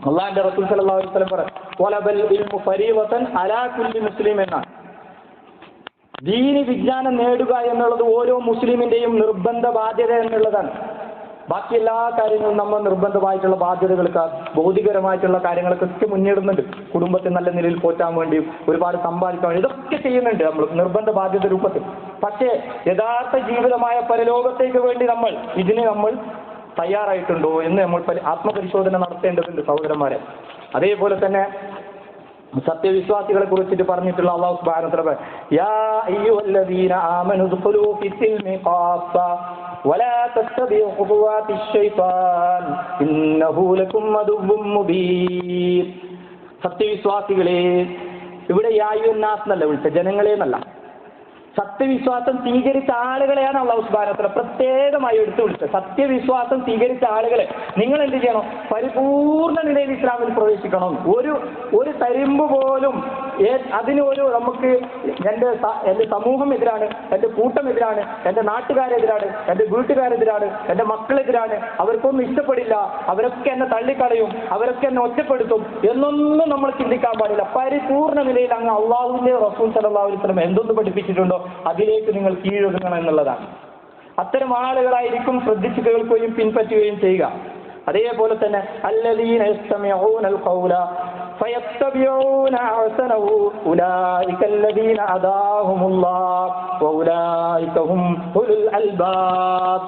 അല്ലാഹുവിന്റെ റസൂൽ സല്ലല്ലാഹു അലൈഹി വസല്ലം പറഞ്ഞു വലബൽ ഇൽമു ഫരീവതൻ അലാ കുല്ലി മുസ്ലിം എന്നാണ്. ദീനി വിജ്ഞാനം നേടുക എന്നുള്ളത് ഓരോ മുസ്ലിമിന്റെയും നിർബന്ധ ബാധ്യത എന്നുള്ളതാണ്. ബാക്കി എല്ലാ കാര്യങ്ങളും നമ്മൾ നിർബന്ധമായിട്ടുള്ള ബാധ്യതകൾക്ക്, ഭൗതികരമായിട്ടുള്ള കാര്യങ്ങൾക്കൊക്കെ മുന്നേറുന്നുണ്ട്. കുടുംബത്തെ നല്ല നിലയിൽ പോറ്റാൻ വേണ്ടിയും ഒരുപാട് സമ്പാദിക്കാൻ വേണ്ടി ഇതൊക്കെ ചെയ്യുന്നുണ്ട് നമ്മൾ നിർബന്ധ ബാധ്യത രൂപത്തിൽ. പക്ഷേ യഥാർത്ഥ ജീവിതമായ പരലോകത്തേക്ക് വേണ്ടി നമ്മൾ തയ്യാറായിട്ടുണ്ടോ എന്ന് നമ്മൾ ആത്മപരിശോധന നടത്തേണ്ടതുണ്ട് സഹോദരന്മാരെ. അതേപോലെ തന്നെ സത്യവിശ്വാസികളെ കുറിച്ചിട്ട് പറഞ്ഞിട്ടുള്ള അല്ലാഹു സുബ്ഹാനഹു വ തആല യാ അയ്യുഹല്ലദീന ആമനു ദുഖുലൂ ഫിസ്സിൽമി ഖാഫ വലാ തത്തബിഉ ഖുതുവാതിശ് ശൈത്താൻ ഇന്നഹു ലക്കും അദുവ്വും മുബീൻ. സത്യവിശ്വാസികളെ, ഇവിടെ യാ അയ്യുഹന്നാസ് എന്നല്ല വിളിച്ചത്, ജനങ്ങളെ എന്നല്ല. സത്യവിശ്വാസം സ്വീകരിച്ച ആളുകളെയാണ് അല്ലാഹു സുബ്ഹാനഹു വ തആല പ്രത്യേകമായി എടുത്തു വിളിച്ചത്. സത്യവിശ്വാസം സ്വീകരിച്ച ആളുകളെ നിങ്ങൾ എന്ത് ചെയ്യണം? പരിപൂർണ നിലയിൽ ഇസ്ലാമിൽ പ്രവേശിക്കണം. ഒരു തരിമ്പ് പോലും നമുക്ക് എൻ്റെ സമൂഹം എതിരാണ്, എൻ്റെ കൂട്ടം എതിരാണ്, എൻ്റെ നാട്ടുകാരെതിരാണ്, എൻ്റെ വീട്ടുകാരെതിരാണ്, എൻ്റെ മക്കളെതിരാണ്, അവർക്കൊന്നും ഇഷ്ടപ്പെടില്ല, അവരൊക്കെ എന്നെ തള്ളിക്കളയും, അവരൊക്കെ എന്നെ ഒറ്റപ്പെടുത്തും എന്നൊന്നും നമ്മൾ ചിന്തിക്കാൻ പാടില്ല. പരിപൂർണ നിലയിൽ അങ്ങ് അല്ലാഹുവിന്റെ റസൂൽ സല്ലല്ലാഹു അലൈഹി വസല്ലം എന്തൊന്ന് പഠിപ്പിച്ചിട്ടുണ്ടോ അതിലേക്ക് നിങ്ങൾ കീഴൊതുങ്ങണം എന്നുള്ളതാണ്. അത്തരം ആളുകളായിരിക്കും ശ്രദ്ധിച്ചു കേൾക്കുകയും പിൻപറ്റുകയും ചെയ്യുക. അതേപോലെ തന്നെ അല്ലദീന യസ്തമിഊനൽ ഖൗല ഫയത്തബിഊന അഹ്സനഹു ഉലൈക അല്ലദീന അദാഹുമുല്ലാഹ് വഉലൈക ഹും ഉലുൽ അൽബാബ്.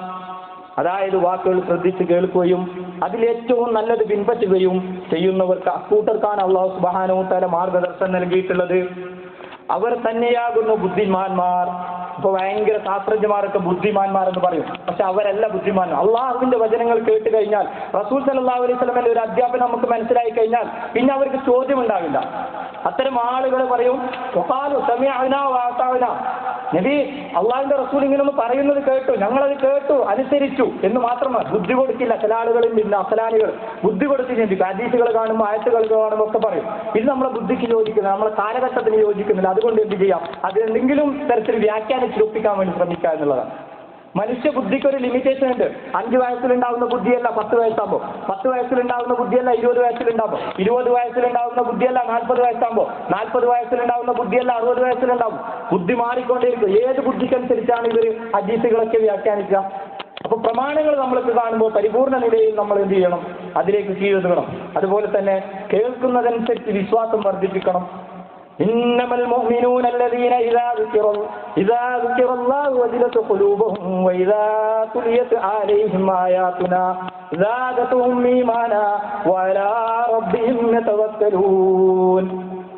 അതായത് വാക്കുകൾ ശ്രദ്ധിച്ച് കേൾക്കുകയും അതിലേറ്റവും നല്ലത് പിൻപറ്റുകയും ചെയ്യുന്നവർക്ക് അക്കൂട്ടർക്കാണ് അല്ലാഹു സുബ്ഹാനഹു വ തആല മാർഗദർശനം നൽകിയിട്ടുള്ളത്. അവർ തന്നെയാകുന്നു ബുദ്ധിമാന്മാർ. ഇപ്പൊ ഭയങ്കര ശാസ്ത്രജ്ഞന്മാരൊക്കെ ബുദ്ധിമാന്മാർ എന്ന് പറയും, പക്ഷെ അവരല്ല ബുദ്ധിമാന്മാർ. അള്ളാഹുവിന്റെ വചനങ്ങൾ കേട്ട് കഴിഞ്ഞാൽ, റസൂൽ സല്ലല്ലാഹു അലൈഹി വസല്ലമയുടെ ഒരു അധ്യാപനം നമുക്ക് മനസ്സിലായി കഴിഞ്ഞാൽ പിന്നെ അവർക്ക് ചോദ്യം ഉണ്ടാവില്ല. അത്തരം ആളുകൾ പറയും നബി, അള്ളാഹുവിന്റെ റസൂൽ ഇങ്ങനെ ഒന്ന് പറയുന്നത് കേട്ടു, ഞങ്ങളത് കേട്ടു, അനുസരിച്ചു എന്ന് മാത്രമാണ്. ബുദ്ധി കൊടുക്കില്ല. ചില ആളുകളിൽ നിന്ന് അസലാനികൾ ബുദ്ധി കൊടുത്ത് ചിന്തിക്കും. ഹദീസുകൾ കാണുമ്പോൾ ആയത്തുകൾ കാണുമ്പോൾ ഒക്കെ പറയും ഇത് നമ്മളെ ബുദ്ധിക്ക് യോജിക്കുന്നില്ല, നമ്മളെ കാലഘട്ടത്തിന് യോജിക്കുന്നില്ല, അതുകൊണ്ട് എന്ത് ചെയ്യാം, അതിനെന്തെങ്കിലും തരത്തിൽ വ്യാഖ്യാനിച്ച് ഒപ്പിക്കാൻ വേണ്ടി ശ്രമിക്കുക എന്നുള്ളതാണ്. മനുഷ്യ ബുദ്ധിക്ക് ഒരു ലിമിറ്റേഷൻ ഉണ്ട്. 5 വയസ്സിലുണ്ടാവുന്ന ബുദ്ധിയല്ല 10 വയസ്സാകുമ്പോൾ, 10 വയസ്സിലുണ്ടാവുന്ന ബുദ്ധിയല്ല 20 വയസ്സിലുണ്ടാകുമ്പോൾ, 20 വയസ്സിലുണ്ടാവുന്ന ബുദ്ധിയല്ല 40 വയസ്സാകുമ്പോൾ, 40 വയസ്സിലുണ്ടാവുന്ന ബുദ്ധിയല്ല 60 വയസ്സിലുണ്ടാവും. ബുദ്ധി മാറിക്കൊണ്ടേയിരിക്കും. ഏത് ബുദ്ധിക്കനുസരിച്ചാണ് ഇവർ ഹദീസുകളൊക്കെ വ്യാഖ്യാനിക്കുക? അപ്പൊ പ്രമാണങ്ങൾ നമ്മൾക്ക് കാണുമ്പോൾ പരിപൂർണ നിലയിൽ നമ്മൾ എന്ത് ചെയ്യണം? അതിലേക്ക് കീഴൊതുങ്ങണം. അതുപോലെ തന്നെ കേൾക്കുന്നതനുസരിച്ച് വിശ്വാസം വർദ്ധിപ്പിക്കണം. ഇന്നമൽ മുഅ്മിനൂന അല്ലദീന ഇദാ ദുകിറല്ലാഹു വജിലത് ഖുലൂബുഹും വഇദാ തുലിയത് അലൈഹിം ആയാതുനാ സാദതുഹും ഈമാനാ വഅലാ റബ്ബിഹിം യതവക്കലൂൻ.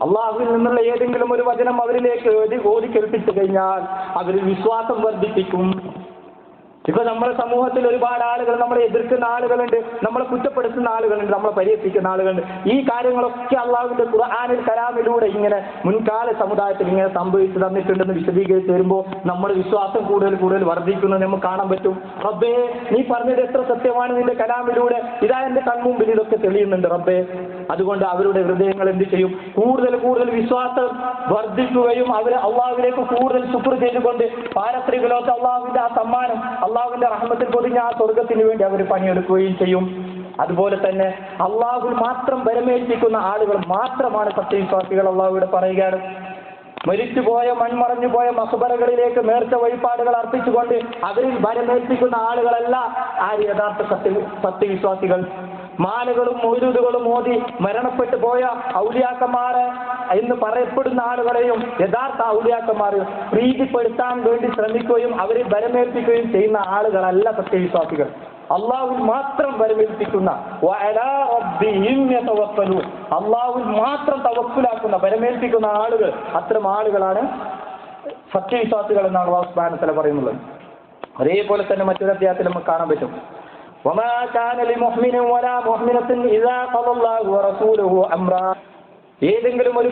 അള്ളാഹുവിൽ നിന്നുള്ള ഏതെങ്കിലും ഒരു വചനം അവരിലേക്ക് ഓതി കേൾപ്പിച്ചു കഴിഞ്ഞാൽ അവരിൽ വിശ്വാസം വർദ്ധിപ്പിക്കും. ഇപ്പൊ നമ്മുടെ സമൂഹത്തിൽ ഒരുപാട് ആളുകൾ നമ്മളെ എതിർക്കുന്ന ആളുകളുണ്ട്, നമ്മളെ കുറ്റപ്പെടുത്തുന്ന ആളുകളുണ്ട്, നമ്മളെ പരിഹസിക്കുന്ന ആളുകളുണ്ട്. ഈ കാര്യങ്ങളൊക്കെ അള്ളാഹുവിന്റെ ഖുർആനിൽ കലാമിലൂടെ ഇങ്ങനെ മുൻകാല സമുദായത്തിൽ ഇങ്ങനെ സംഭവിച്ചു തന്നിട്ടുണ്ടെന്ന് വിശദീകരിച്ച് വരുമ്പോൾ നമ്മുടെ വിശ്വാസം കൂടുതൽ വർദ്ധിക്കുന്നത് നമുക്ക് കാണാൻ പറ്റും. റബ്ബേ, നീ പറഞ്ഞത് എത്ര സത്യമാണ് നിന്റെ കലാമിലൂടെ, ഇതാ എന്റെ കൺമുമ്പിൽ ഇതൊക്കെ തെളിയുന്നുണ്ട്. റബ്ബേ, അതുകൊണ്ട് അവരുടെ ഹൃദയങ്ങൾ എന്ത് ചെയ്യും? കൂടുതൽ കൂടുതൽ വിശ്വാസം വർദ്ധിക്കുകയും അവർ അള്ളാഹുവിലേക്ക് കൂടുതൽ ശുക്ർ ചെയ്തുകൊണ്ട് പാരത്രിക ലോകത്ത് അള്ളാഹുവിന്റെ ആ സമ്മാനം, അള്ളാഹുവിന്റെ റഹ്മത്തിൽ പൊതിഞ്ഞ ആ സ്വർഗത്തിന് വേണ്ടി അവർ പണിയെടുക്കുകയും ചെയ്യും. അതുപോലെ തന്നെ അള്ളാഹുൽ മാത്രം വരമേൽപ്പിക്കുന്ന ആളുകൾ മാത്രമാണ് സത്യവിശ്വാസികൾ. അള്ളാഹുവിടെ പറയുകയാണ്, മരിച്ചുപോയ മൺമറഞ്ഞുപോയ മഖബറകളിലേക്ക് നേർച്ച വഴിപാടുകൾ അർപ്പിച്ചുകൊണ്ട് അവരിൽ വരമേൽപ്പിക്കുന്ന ആളുകളല്ല ആര് യഥാർത്ഥ സത്യവിശ്വാസികൾ. മാലകളും മൗലൂദുകളും ഓതി മരണപ്പെട്ടു പോയ ഔലിയാക്കന്മാരെ എന്ന് പറയപ്പെടുന്ന ആളുകളെയും യഥാർത്ഥ ഔലിയാക്കന്മാർ പ്രീതിപ്പെടുത്താൻ വേണ്ടി ശ്രമിക്കുകയും അവരിൽ വരമേൽപ്പിക്കുകയും ചെയ്യുന്ന ആളുകളല്ല സത്യവിശ്വാസികൾ. അള്ളാഹുവിൽ മാത്രം വരമേൽപ്പിക്കുന്ന, അള്ളാഹുവിൽ മാത്രം തവക്കുലാക്കുന്ന, വരമേൽപ്പിക്കുന്ന ആളുകൾ, അത്തരം ആളുകളാണ് സത്യവിശ്വാസികൾ എന്നാണ് അല്ലാഹു സുബ്ഹാനഹു വ തആല പറയുന്നത്. അതേപോലെ തന്നെ മറ്റൊരു അധ്യായത്തിൽ നമുക്ക് കാണാൻ പറ്റും, وما كان لمؤمن ولا مؤمنة إذا قضى الله ورسوله أمرا. ഏതെങ്കിലും ഒരു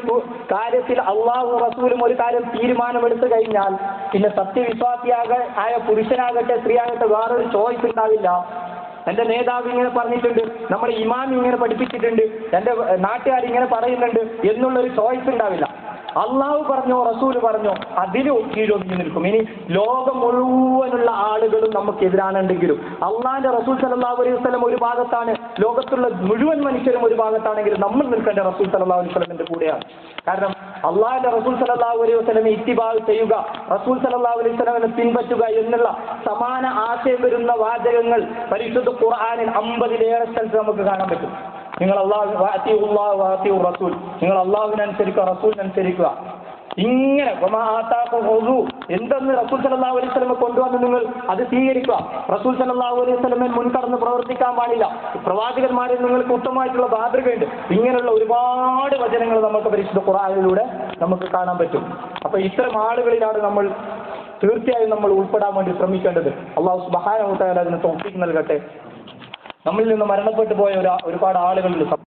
കാര്യത്തിൽ അള്ളാഹു റസൂലും ഒരു കാര്യം തീരുമാനമെടുത്തു കഴിഞ്ഞാൽ പിന്നെ സത്യവിശ്വാസിയായ പുരുഷനാകട്ടെ സ്ത്രീയാകട്ടെ വേറൊരു ചോയ്സ് ഉണ്ടാവില്ല. എന്റെ നേതാവ് ഇങ്ങനെ പറഞ്ഞിട്ടുണ്ട്, നമ്മുടെ ഇമാം ഇങ്ങനെ പഠിപ്പിച്ചിട്ടുണ്ട്, എന്റെ നാട്ടുകാർ ഇങ്ങനെ പറയുന്നുണ്ട് എന്നുള്ളൊരു ചോയ്സ് ഉണ്ടാവില്ല. അള്ളാഹു പറഞ്ഞോ റസൂല് പറഞ്ഞോ അതിന് കീഴൊതുങ്ങി നിൽക്കും. ഇനി ലോകം മുഴുവനുള്ള ആളുകളും നമുക്കെതിരാണെങ്കിലും അള്ളാഹിന്റെ റസൂൽ സല്ലല്ലാഹു അലൈഹി വസല്ലം ഒരു ഭാഗത്താണ്, ലോകത്തുള്ള മുഴുവൻ മനുഷ്യരും ഒരു ഭാഗത്താണെങ്കിൽ നമ്മൾ നിൽക്കേണ്ട റസൂൽ സല്ലല്ലാഹു അലൈഹി വസല്ലമിന്റെ കൂടെയാണ്. കാരണം അള്ളാഹിന്റെ റസൂൽ സല്ലല്ലാഹു അലൈഹി വസല്ലമെ ഇത്തിബാ ചെയ്യുക, റസൂൽ സല്ലല്ലാഹു അലൈഹി വസല്ലമയെ പിൻപറ്റുക എന്നുള്ള സമാന ആശയം വരുന്ന വാചകങ്ങൾ പരിശുദ്ധ ഖുർആനിൽ 50-ലേറെ സ്ഥലത്ത് നമുക്ക് കാണാൻ പറ്റും. നിങ്ങൾ റസൂൽ, നിങ്ങൾ അള്ളാഹുവിനനുസരിക്കുക, റസൂലിനനുസരിക്കുക. ഇങ്ങനെ എന്തെന്ന് റസൂൽ സല്ലല്ലാഹു അലൈഹി വസല്ലം കൊണ്ടുവന്ന് നിങ്ങൾ അത് സ്വീകരിക്കുക. റസൂൽ സല്ലല്ലാഹു അലൈഹി വസല്ലമയിൽ മുൻകടന്ന് പ്രവർത്തിക്കാൻ പാടില്ല. പ്രവാചകന്മാരിൽ നിങ്ങൾക്ക് ഉത്തമമായിട്ടുള്ള മാതൃകയുണ്ട്. ഇങ്ങനെയുള്ള ഒരുപാട് വചനങ്ങൾ നമുക്ക് പരിശുദ്ധ ഖുർആനിലൂടെ നമുക്ക് കാണാൻ പറ്റും. അപ്പൊ ഇത്തരം ആളുകളിലാണ് നമ്മൾ തീർച്ചയായും നമ്മൾ ഉൾപ്പെടാൻ വേണ്ടി ശ്രമിക്കേണ്ടത്. അല്ലാഹു സുബ്ഹാനഹു വ തആല അതിന് തൗഫീഖ് നൽകട്ടെ. നമ്മളിൽ നിന്ന് മരണപ്പെട്ടു പോയ ഒരുപാട് ആളുകളുണ്ട്.